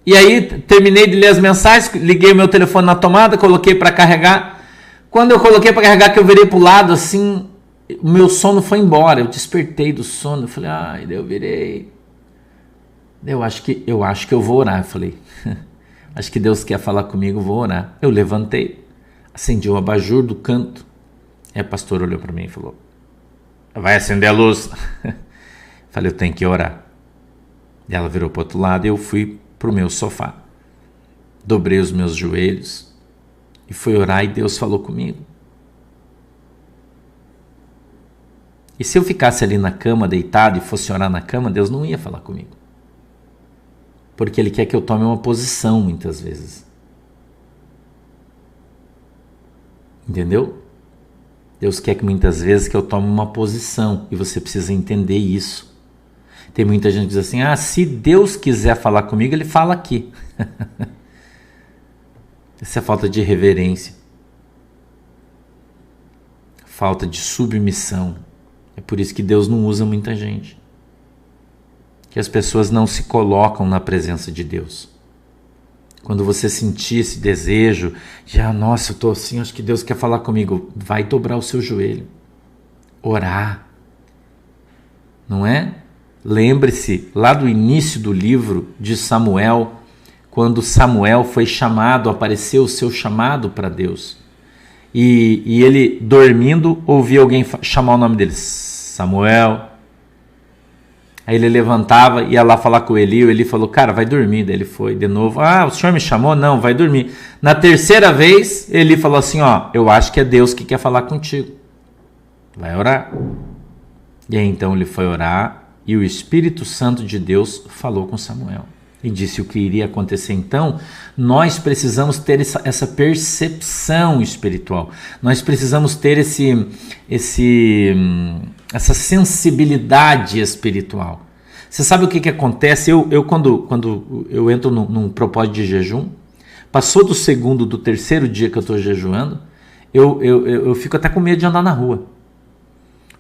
E aí, terminei de ler as mensagens, liguei o meu telefone na tomada, coloquei para carregar. Quando eu coloquei para carregar, que eu virei para o lado, assim, o meu sono foi embora. Eu despertei do sono, eu falei, daí eu virei. Eu acho que eu vou orar. Eu falei, acho que Deus quer falar comigo, vou orar. Eu levantei, acendi o abajur do canto. Aí a pastora olhou para mim e falou, vai acender a luz. Falei, eu tenho que orar. E ela virou para o outro lado e eu fui para o meu sofá. Dobrei os meus joelhos e fui orar e Deus falou comigo. E se eu ficasse ali na cama, deitado, e fosse orar na cama, Deus não ia falar comigo. Porque Ele quer que eu tome uma posição, muitas vezes. Entendeu? Deus quer que muitas vezes que eu tome uma posição, e você precisa entender isso. Tem muita gente que diz assim, se Deus quiser falar comigo, Ele fala aqui. Essa é falta de reverência. Falta de submissão. É por isso que Deus não usa muita gente. Que as pessoas não se colocam na presença de Deus. Quando você sentir esse desejo, nossa, eu estou assim, acho que Deus quer falar comigo. Vai dobrar o seu joelho. Orar. Não é? Lembre-se, lá do início do livro de Samuel, quando Samuel foi chamado, apareceu o seu chamado para Deus. E ele, dormindo, ouvia alguém chamar o nome dele. Samuel. Aí ele levantava, ia lá falar com o Eli falou, cara, vai dormir. Daí ele foi de novo, o senhor me chamou? Não, vai dormir. Na terceira vez, Eli falou assim, eu acho que é Deus que quer falar contigo. Vai orar. E aí então ele foi orar e o Espírito Santo de Deus falou com Samuel. E disse o que iria acontecer. Então, nós precisamos ter essa percepção espiritual. Nós precisamos ter essa sensibilidade espiritual. Você sabe o que acontece? Quando eu entro num propósito de jejum, passou do terceiro dia que eu estou jejuando, eu fico até com medo de andar na rua.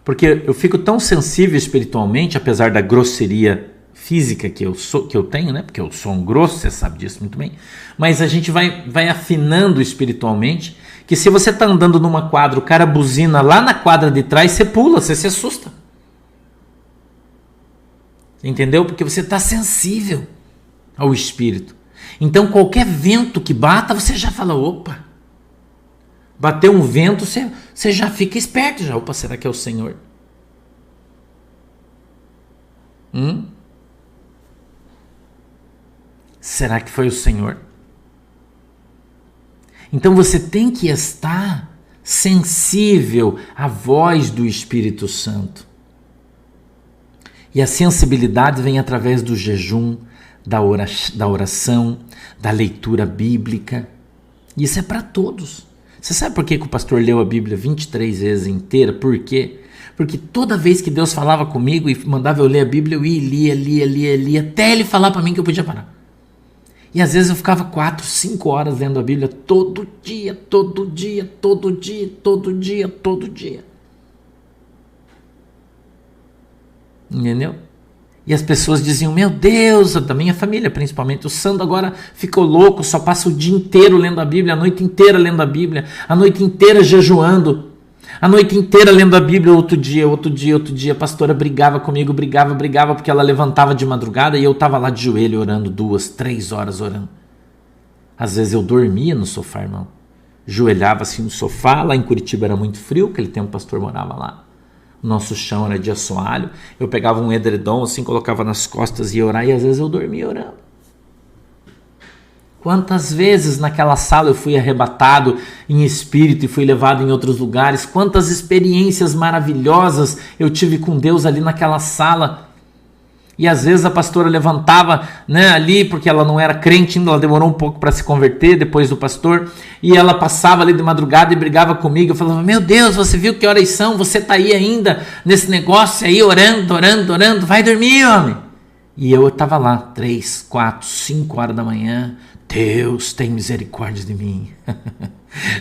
Porque eu fico tão sensível espiritualmente, apesar da grosseria física que eu tenho, né? Porque eu sou um grosso, você sabe disso muito bem. Mas a gente vai afinando espiritualmente, que se você está andando numa quadra, o cara buzina lá na quadra de trás, você pula, você se assusta. Entendeu? Porque você está sensível ao espírito. Então qualquer vento que bata, você já fala, opa. Bateu um vento, você já fica esperto. Opa, será que é o Senhor? Será que foi o Senhor? Então você tem que estar sensível à voz do Espírito Santo. E a sensibilidade vem através do jejum, da oração, da leitura bíblica. Isso é para todos. Você sabe por que o pastor leu a Bíblia 23 vezes inteira? Por quê? Porque toda vez que Deus falava comigo e mandava eu ler a Bíblia, eu lia, até Ele falar para mim que eu podia parar. E às vezes eu ficava 4, 5 horas lendo a Bíblia todo dia. Entendeu? E as pessoas diziam, meu Deus, da minha família principalmente, o Sandro agora ficou louco, só passa o dia inteiro lendo a Bíblia, a noite inteira lendo a Bíblia, a noite inteira jejuando, a noite inteira lendo a Bíblia. Outro dia, a pastora brigava comigo, brigava, porque ela levantava de madrugada e eu estava lá de joelho orando 2, 3 horas orando. Às vezes eu dormia no sofá, irmão, joelhava assim no sofá. Lá em Curitiba era muito frio, aquele tempo o pastor morava lá. O nosso chão era de assoalho. Eu pegava um edredom assim, colocava nas costas e ia orar. E às vezes eu dormia orando. Quantas vezes naquela sala eu fui arrebatado em espírito e fui levado em outros lugares. Quantas experiências maravilhosas eu tive com Deus ali naquela sala. E às vezes a pastora levantava, né, ali, porque ela não era crente ainda, ela demorou um pouco para se converter depois do pastor, e ela passava ali de madrugada e brigava comigo. Eu falava, meu Deus, você viu que horas são? Você está aí ainda nesse negócio aí, orando, vai dormir, homem. E eu estava lá, 3, 4, 5 horas da manhã. Deus tem misericórdia de mim.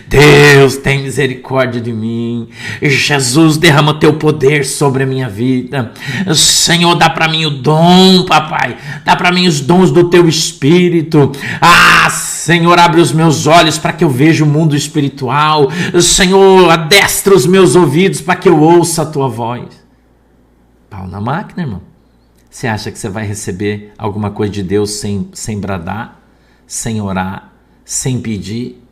Deus tem misericórdia de mim. Jesus, derrama teu poder sobre a minha vida. Senhor, dá para mim o dom, papai. Dá para mim os dons do teu espírito. Senhor, abre os meus olhos para que eu veja o mundo espiritual. Senhor, adestra os meus ouvidos para que eu ouça a tua voz. Pau na máquina, irmão. Você acha que você vai receber alguma coisa de Deus sem bradar, sem orar, sem pedir?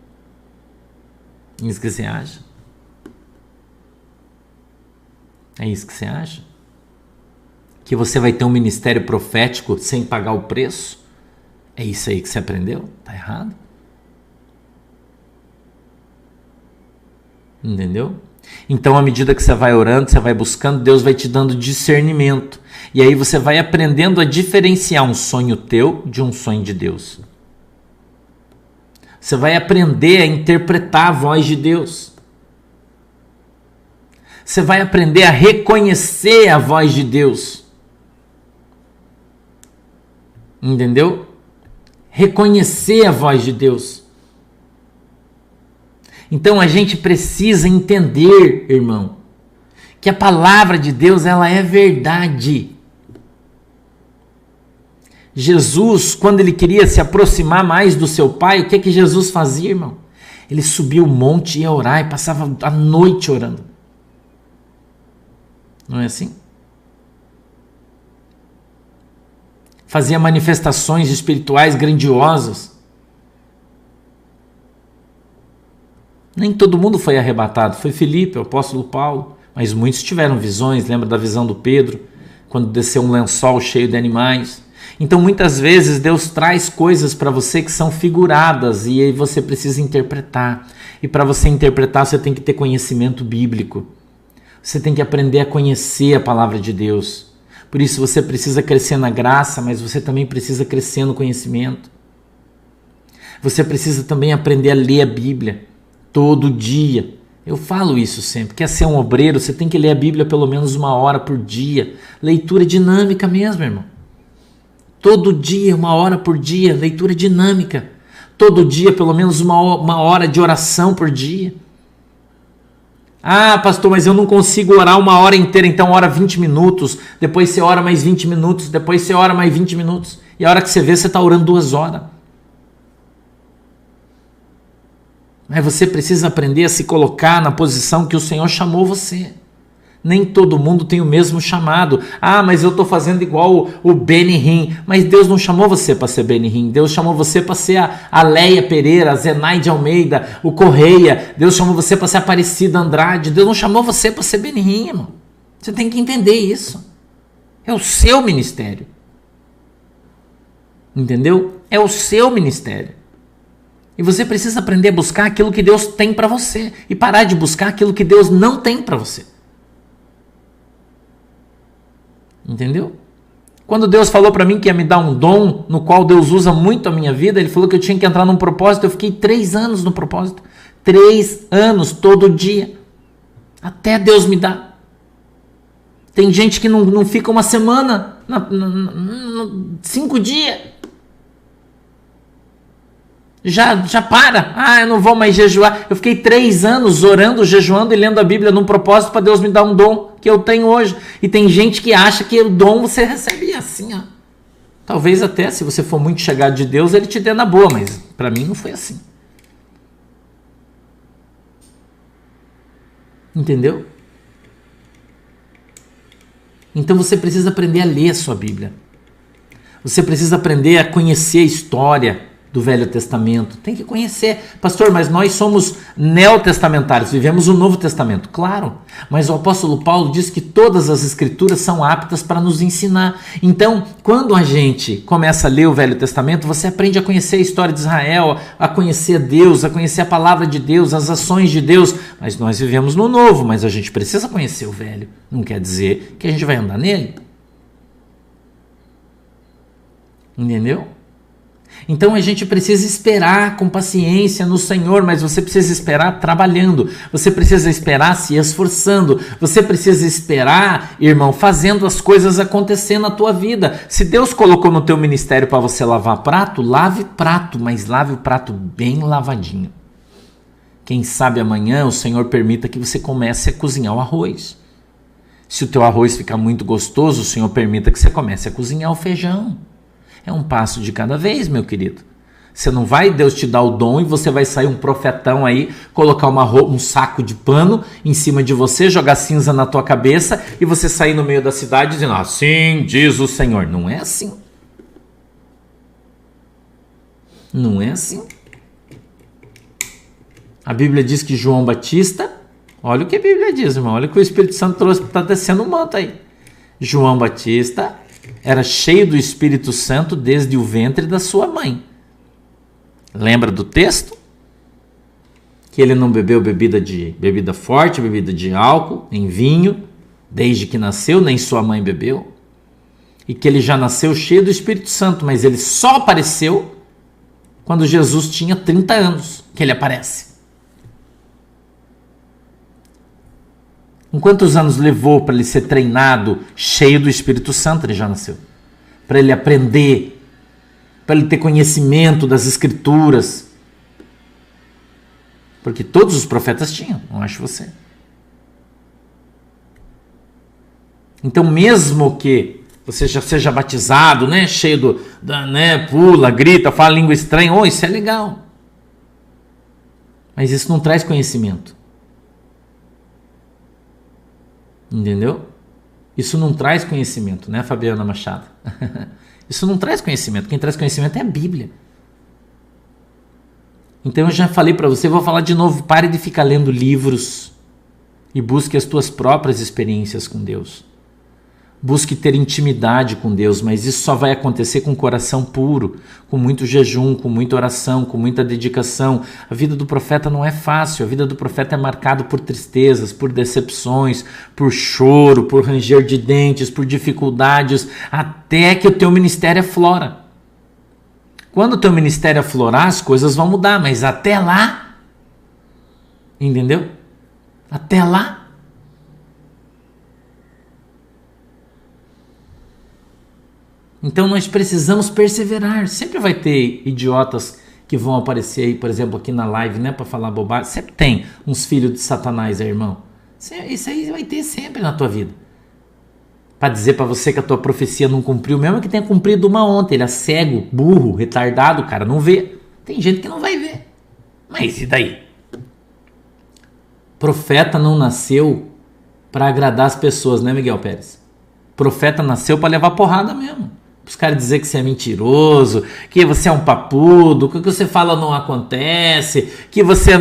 Isso que você acha? É isso que você acha? Que você vai ter um ministério profético sem pagar o preço? É isso aí que você aprendeu? Tá errado? Entendeu? Então, à medida que você vai orando, você vai buscando, Deus vai te dando discernimento. E aí você vai aprendendo a diferenciar um sonho teu de um sonho de Deus. Você vai aprender a interpretar a voz de Deus. Você vai aprender a reconhecer a voz de Deus. Entendeu? Reconhecer a voz de Deus. Então a gente precisa entender, irmão, que a palavra de Deus, ela é verdade. Jesus, quando ele queria se aproximar mais do seu Pai, o que Jesus fazia, irmão? Ele subia o monte e ia orar e passava a noite orando. Não é assim? Fazia manifestações espirituais grandiosas. Nem todo mundo foi arrebatado. Foi Filipe, o apóstolo Paulo. Mas muitos tiveram visões. Lembra da visão do Pedro? Quando desceu um lençol cheio de animais. Então muitas vezes Deus traz coisas para você que são figuradas. E aí você precisa interpretar. E para você interpretar você tem que ter conhecimento bíblico. Você tem que aprender a conhecer a palavra de Deus. Por isso você precisa crescer na graça, mas você também precisa crescer no conhecimento. Você precisa também aprender a ler a Bíblia todo dia. Eu falo isso sempre. Quer ser um obreiro, você tem que ler a Bíblia pelo menos 1 hora por dia. Leitura dinâmica mesmo, irmão. Todo dia, 1 hora por dia, leitura dinâmica. Todo dia, pelo menos 1 hora de oração por dia. Ah, pastor, mas eu não consigo orar 1 hora inteira, então ora 20 minutos, depois você ora mais 20 minutos, depois você ora mais 20 minutos, e a hora que você vê, você está orando 2 horas. Mas você precisa aprender a se colocar na posição que o Senhor chamou você. Nem todo mundo tem o mesmo chamado. Ah, mas eu estou fazendo igual o Benny Hinn. Mas Deus não chamou você para ser Benny Hinn. Deus chamou você para ser a Leia Pereira, a Zenaide Almeida, o Correia. Deus chamou você para ser Aparecida Andrade. Deus não chamou você para ser Benny Hinn, irmão. Você tem que entender isso. É o seu ministério. Entendeu? É o seu ministério. E você precisa aprender a buscar aquilo que Deus tem para você. E parar de buscar aquilo que Deus não tem para você. Entendeu? Quando Deus falou para mim que ia me dar um dom, no qual Deus usa muito a minha vida, Ele falou que eu tinha que entrar num propósito, eu fiquei 3 anos no propósito. 3 anos, todo dia. Até Deus me dar. Tem gente que não fica 1 semana, 5 dias. Já para. Ah, eu não vou mais jejuar. Eu fiquei 3 anos orando, jejuando e lendo a Bíblia num propósito para Deus me dar um dom que eu tenho hoje. E tem gente que acha que o dom você recebe assim, ó. Talvez até, se você for muito chegado de Deus, Ele te dê na boa, mas para mim não foi assim. Entendeu? Então você precisa aprender a ler a sua Bíblia. Você precisa aprender a conhecer a história do Velho Testamento. Tem que conhecer. Pastor, mas nós somos neotestamentários, vivemos o Novo Testamento. Claro, mas o apóstolo Paulo diz que todas as escrituras são aptas para nos ensinar. Então, quando a gente começa a ler o Velho Testamento, você aprende a conhecer a história de Israel, a conhecer Deus, a conhecer a palavra de Deus, as ações de Deus. Mas nós vivemos no Novo, mas a gente precisa conhecer o Velho. Não quer dizer que a gente vai andar nele. Entendeu? Então a gente precisa esperar com paciência no Senhor, mas você precisa esperar trabalhando, você precisa esperar se esforçando, você precisa esperar, irmão, fazendo as coisas acontecer na tua vida. Se Deus colocou no teu ministério para você lavar prato, lave prato, mas lave o prato bem lavadinho. Quem sabe amanhã o Senhor permita que você comece a cozinhar o arroz. Se o teu arroz ficar muito gostoso, o Senhor permita que você comece a cozinhar o feijão. É um passo de cada vez, meu querido. Você não vai, Deus te dá o dom e você vai sair um profetão aí, colocar um saco de pano em cima de você, jogar cinza na tua cabeça e você sair no meio da cidade dizendo, assim diz o Senhor. Não é assim. Não é assim. A Bíblia diz que João Batista, olha o que a Bíblia diz, irmão, olha o que o Espírito Santo trouxe, está descendo o manto aí. João Batista era cheio do Espírito Santo desde o ventre da sua mãe. Lembra do texto? Que ele não bebeu bebida forte, bebida de álcool, nem vinho, desde que nasceu, nem sua mãe bebeu. E que ele já nasceu cheio do Espírito Santo, mas ele só apareceu quando Jesus tinha 30 anos, que ele aparece. Em quantos anos levou para ele ser treinado cheio do Espírito Santo? Ele já nasceu. Para ele aprender, para ele ter conhecimento das Escrituras. Porque todos os profetas tinham, não acho você. Então, mesmo que você já seja batizado, né, cheio pula, grita, fala língua estranha, isso é legal. Mas isso não traz conhecimento. Entendeu? Isso não traz conhecimento, né, Fabiana Machado? Isso não traz conhecimento. Quem traz conhecimento é a Bíblia. Então eu já falei para você, vou falar de novo, pare de ficar lendo livros e busque as tuas próprias experiências com Deus. Busque ter intimidade com Deus, mas isso só vai acontecer com o coração puro, com muito jejum, com muita oração, com muita dedicação. A vida do profeta não é fácil, a vida do profeta é marcada por tristezas, por decepções, por choro, por ranger de dentes, por dificuldades, até que o teu ministério aflora. Quando o teu ministério aflorar, as coisas vão mudar, mas até lá, entendeu? Até lá. Então nós precisamos perseverar. Sempre vai ter idiotas que vão aparecer aí, por exemplo, aqui na live, né, para falar bobagem. Sempre tem uns filhos de Satanás aí, irmão. Isso aí vai ter sempre na tua vida. Para dizer para você que a tua profecia não cumpriu, mesmo que tenha cumprido uma ontem. Ele é cego, burro, retardado, cara, não vê. Tem gente que não vai ver. Mas e daí? Profeta não nasceu para agradar as pessoas, né, Miguel Pérez? Profeta nasceu para levar porrada mesmo. Os caras dizer que você é mentiroso, que você é um papudo, que o que você fala não acontece, que você...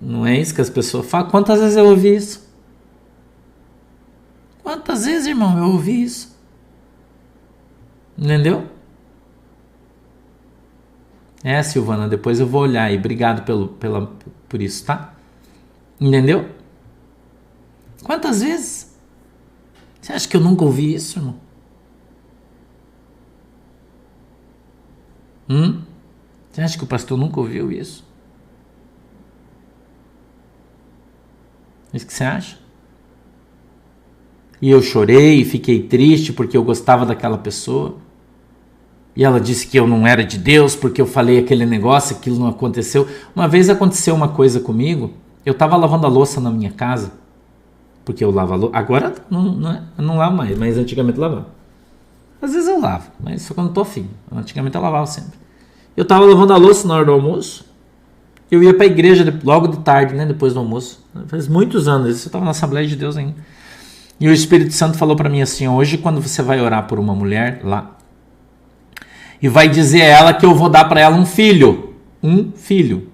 Não é isso que as pessoas falam? Quantas vezes eu ouvi isso? Quantas vezes, irmão, eu ouvi isso? Entendeu? Silvana, depois eu vou olhar aí. Obrigado por isso, tá? Entendeu? Quantas vezes? Você acha que eu nunca ouvi isso, irmão? Você acha que o pastor nunca ouviu isso? É isso que você acha? E eu chorei e fiquei triste porque eu gostava daquela pessoa. E ela disse que eu não era de Deus porque eu falei aquele negócio, aquilo não aconteceu. Uma vez aconteceu uma coisa comigo. Eu estava lavando a louça na minha casa. Porque eu lavo a louça. Agora eu não lavo mais, mas antigamente eu lavava. Às vezes eu lavo, mas só quando eu tô afim. Antigamente eu lavava sempre. Eu estava lavando a louça na hora do almoço. Eu ia para a igreja logo de tarde, né, depois do almoço. Faz muitos anos, eu estava na Assembleia de Deus ainda. E o Espírito Santo falou para mim assim, hoje quando você vai orar por uma mulher lá, e vai dizer a ela que eu vou dar para ela um filho. Um filho.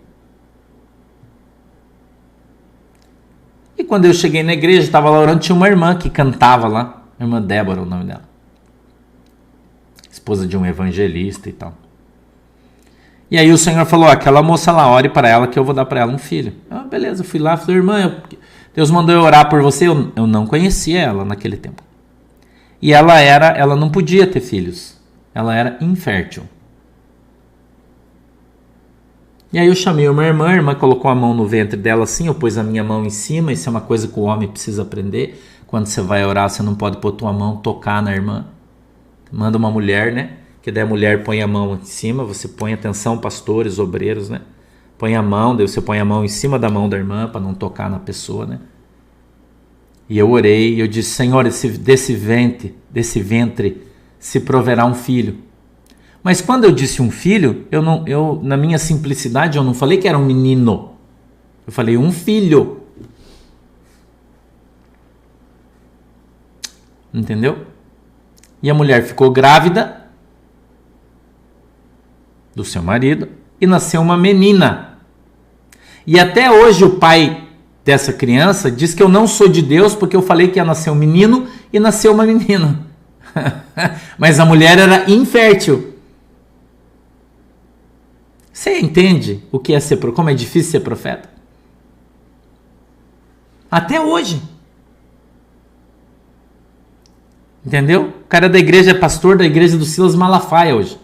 E quando eu cheguei na igreja, estava lá orando, tinha uma irmã que cantava lá. A irmã Débora, o nome dela. Esposa de um evangelista e tal. E aí o Senhor falou, aquela moça lá, ore para ela que eu vou dar para ela um filho. Beleza, fui lá, falei, irmã, Deus mandou eu orar por você. Eu não conhecia ela naquele tempo. E ela não podia ter filhos. Ela era infértil. E aí eu chamei uma irmã, a irmã colocou a mão no ventre dela assim, eu pus a minha mão em cima, isso é uma coisa que o homem precisa aprender. Quando você vai orar, você não pode pôr tua mão, tocar na irmã. Manda uma mulher, né? Que daí a mulher põe a mão em cima, você põe, atenção, pastores, obreiros, né? Põe a mão, daí você põe a mão em cima da mão da irmã para não tocar na pessoa, né? E eu orei, e eu disse, Senhor, desse ventre se proverá um filho. Mas quando eu disse um filho, na minha simplicidade, eu não falei que era um menino. Eu falei um filho. Entendeu? E a mulher ficou grávida do seu marido e nasceu uma menina. E até hoje o pai dessa criança diz que eu não sou de Deus porque eu falei que ia nascer um menino e nasceu uma menina. Mas a mulher era infértil. Você entende o que é como é difícil ser profeta? Até hoje. Entendeu? O cara da igreja é pastor da igreja do Silas Malafaia hoje.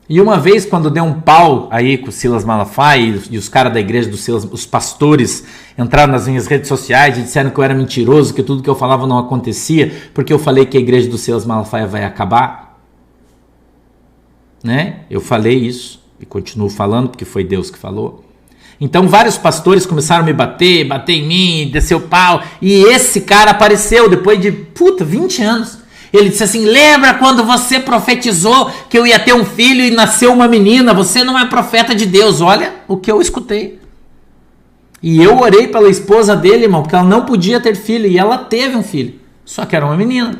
E uma vez, quando deu um pau aí com o Silas Malafaia e os caras da igreja do Silas, os pastores, entraram nas minhas redes sociais e disseram que eu era mentiroso, que tudo que eu falava não acontecia, porque eu falei que a igreja do Silas Malafaia vai acabar. Né? Eu falei isso e continuo falando porque foi Deus que falou. Então vários pastores começaram a me bater em mim, descer o pau, e esse cara apareceu depois de 20 anos. Ele disse assim: lembra quando você profetizou que eu ia ter um filho e nasceu uma menina? Você não é profeta de Deus. Olha o que eu escutei. E eu orei pela esposa dele, irmão, porque ela não podia ter filho, e ela teve um filho, só que era uma menina.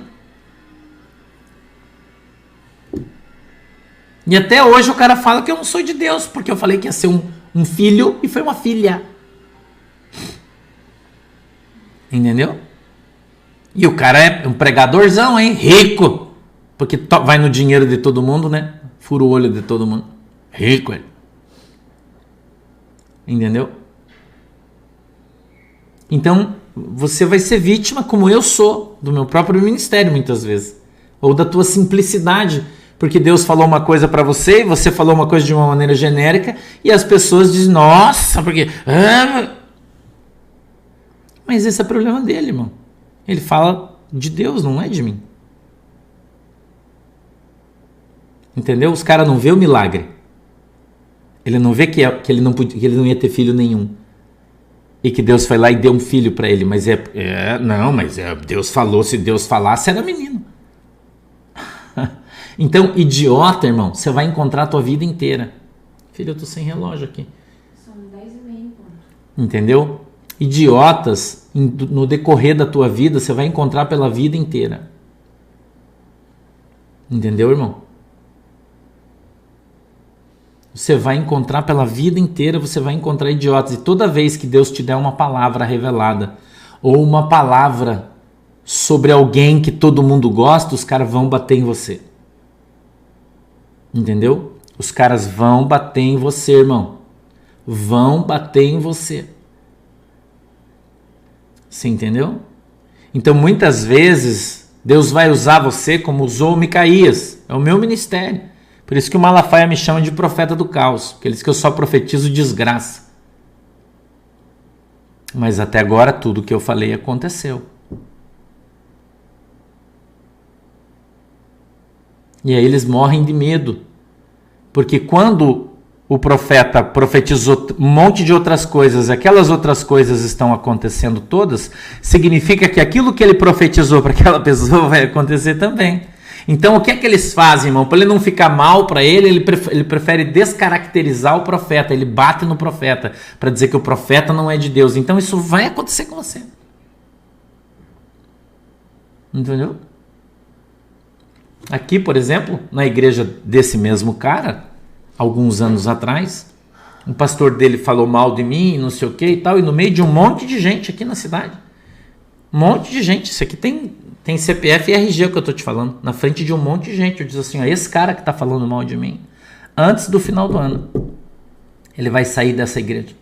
E até hoje o cara fala que eu não sou de Deus, porque eu falei que ia ser um filho e foi uma filha. Entendeu? E o cara é um pregadorzão, hein? Rico. Porque vai no dinheiro de todo mundo, né? Fura o olho de todo mundo. Rico ele. Entendeu? Então, você vai ser vítima, como eu sou, do meu próprio ministério muitas vezes. Ou da tua simplicidade. Porque Deus falou uma coisa para você e você falou uma coisa de uma maneira genérica e as pessoas dizem, nossa, porque... Mas esse é o problema dele, irmão. Ele fala de Deus, não é de mim. Entendeu? Os caras não vê o milagre. Ele não vê que ele não ia ter filho nenhum. E que Deus foi lá e deu um filho para ele. Mas Deus falou, se Deus falasse, era menino. Então, idiota, irmão, você vai encontrar a tua vida inteira. Filho, eu tô sem relógio aqui. São 10h30. Entendeu? Idiotas, no decorrer da tua vida, você vai encontrar pela vida inteira. Entendeu, irmão? Você vai encontrar pela vida inteira, você vai encontrar idiotas. E toda vez que Deus te der uma palavra revelada, ou uma palavra sobre alguém que todo mundo gosta, os caras vão bater em você. Entendeu? Os caras vão bater em você, irmão. Vão bater em você. Você entendeu? Então, muitas vezes, Deus vai usar você como usou o Micaías. É o meu ministério. Por isso que o Malafaia me chama de profeta do caos. Porque ele diz que eu só profetizo desgraça. Mas até agora, tudo que eu falei aconteceu. E aí eles morrem de medo. Porque quando o profeta profetizou um monte de outras coisas, aquelas outras coisas estão acontecendo todas, significa que aquilo que ele profetizou para aquela pessoa vai acontecer também. Então o que é que eles fazem, irmão? Para ele não ficar mal para ele prefere descaracterizar o profeta, ele bate no profeta, para dizer que o profeta não é de Deus. Então isso vai acontecer com você. Entendeu? Aqui, por exemplo, na igreja desse mesmo cara, alguns anos atrás, um pastor dele falou mal de mim, não sei o que e tal, e no meio de um monte de gente aqui na cidade. Um monte de gente. Isso aqui tem CPF e RG, o que eu tô te falando. Na frente de um monte de gente. Eu disse assim, ó, esse cara que tá falando mal de mim, antes do final do ano, ele vai sair dessa igreja.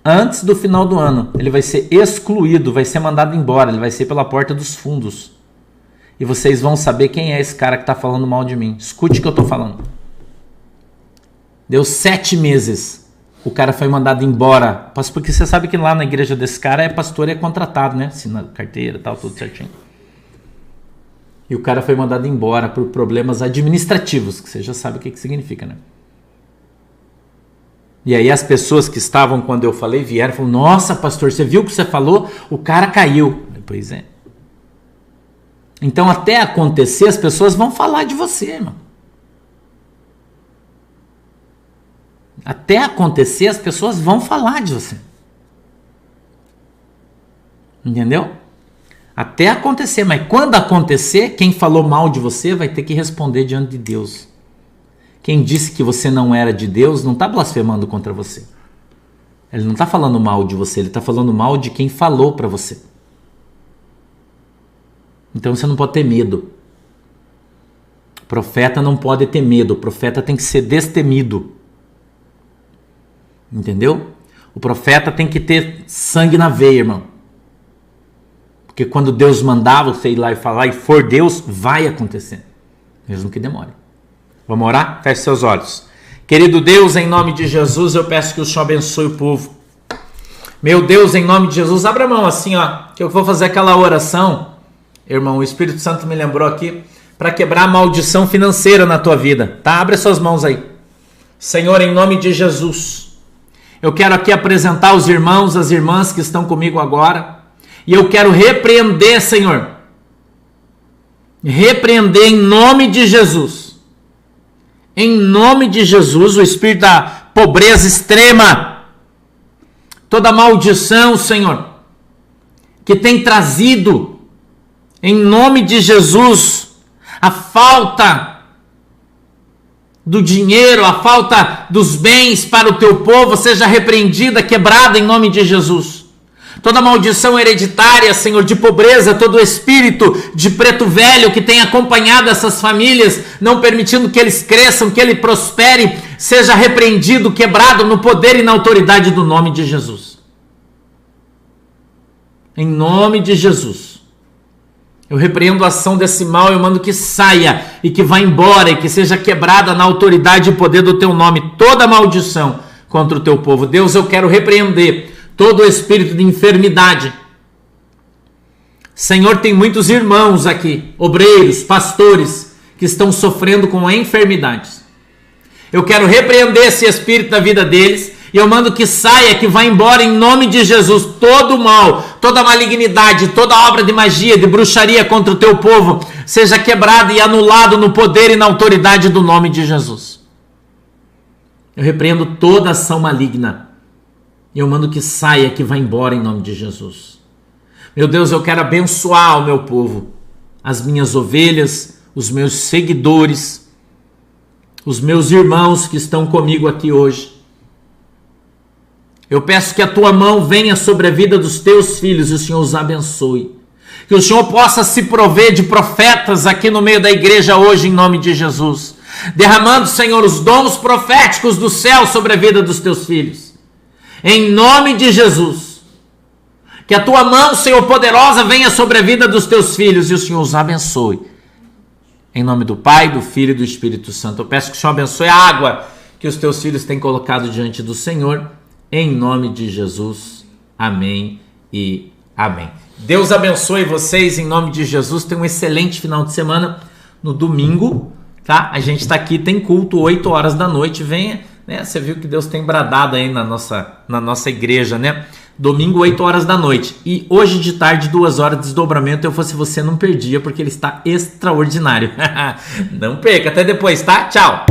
Antes do final do ano, ele vai ser excluído, vai ser mandado embora, ele vai ser pela porta dos fundos. E vocês vão saber quem é esse cara que está falando mal de mim. Escute o que eu estou falando. Deu 7 meses. O cara foi mandado embora. Porque você sabe que lá na igreja desse cara pastor e é contratado, né? Assina carteira e tal, tudo certinho. E o cara foi mandado embora por problemas administrativos, que você já sabe o que significa, né? E aí as pessoas que estavam quando eu falei vieram e falaram, nossa pastor, você viu o que você falou? O cara caiu. Pois é. Então, até acontecer, as pessoas vão falar de você, irmão. Até acontecer, as pessoas vão falar de você. Entendeu? Até acontecer, mas quando acontecer, quem falou mal de você vai ter que responder diante de Deus. Quem disse que você não era de Deus não está blasfemando contra você. Ele não está falando mal de você, ele está falando mal de quem falou para você. Então você não pode ter medo. O profeta não pode ter medo, o profeta tem que ser destemido. Entendeu? O profeta tem que ter sangue na veia, irmão. Porque quando Deus mandar você ir lá e falar, e for Deus, vai acontecer. Mesmo que demore. Vamos orar? Feche seus olhos. Querido Deus, em nome de Jesus, eu peço que o Senhor abençoe o povo. Meu Deus, em nome de Jesus, abra a mão assim, ó, que eu vou fazer aquela oração. Irmão, o Espírito Santo me lembrou aqui para quebrar a maldição financeira na tua vida, tá? Abre suas mãos aí. Senhor, em nome de Jesus, eu quero aqui apresentar os irmãos, as irmãs que estão comigo agora, e eu quero repreender, Senhor, repreender em nome de Jesus, em nome de Jesus, o espírito da pobreza extrema, toda maldição, Senhor, que tem trazido, em nome de Jesus, a falta do dinheiro, a falta dos bens para o teu povo, seja repreendida, quebrada em nome de Jesus. Toda maldição hereditária, Senhor, de pobreza, todo espírito de preto velho que tem acompanhado essas famílias, não permitindo que eles cresçam, que ele prospere, seja repreendido, quebrado no poder e na autoridade do nome de Jesus. Em nome de Jesus. Eu repreendo a ação desse mal, eu mando que saia e que vá embora e que seja quebrada na autoridade e poder do teu nome toda maldição contra o teu povo. Deus, eu quero repreender todo o espírito de enfermidade. Senhor, tem muitos irmãos aqui, obreiros, pastores, que estão sofrendo com enfermidades. Eu quero repreender esse espírito da vida deles e eu mando que saia, que vá embora em nome de Jesus. Todo mal, toda malignidade, toda obra de magia, de bruxaria contra o teu povo, seja quebrado e anulado no poder e na autoridade do nome de Jesus. Eu repreendo toda ação maligna. E eu mando que saia, que vá embora em nome de Jesus. Meu Deus, eu quero abençoar o meu povo, as minhas ovelhas, os meus seguidores, os meus irmãos que estão comigo aqui hoje. Eu peço que a tua mão venha sobre a vida dos teus filhos e o Senhor os abençoe. Que o Senhor possa se prover de profetas aqui no meio da igreja hoje em nome de Jesus. Derramando, Senhor, os dons proféticos do céu sobre a vida dos teus filhos. Em nome de Jesus, que a tua mão, Senhor, poderosa venha sobre a vida dos teus filhos e o Senhor os abençoe. Em nome do Pai, do Filho e do Espírito Santo. Eu peço que o Senhor abençoe a água que os teus filhos têm colocado diante do Senhor. Em nome de Jesus. Amém e amém. Deus abençoe vocês em nome de Jesus. Tenham um excelente final de semana. No domingo, tá? A gente está aqui, tem culto 8 horas da noite. Venha. Né? Você viu que Deus tem bradado aí na nossa igreja, né? Domingo, 8 horas da noite. E hoje de tarde, 2 horas de desdobramento. Eu fosse você, não perdia, porque ele está extraordinário. Não perca. Até depois, tá? Tchau.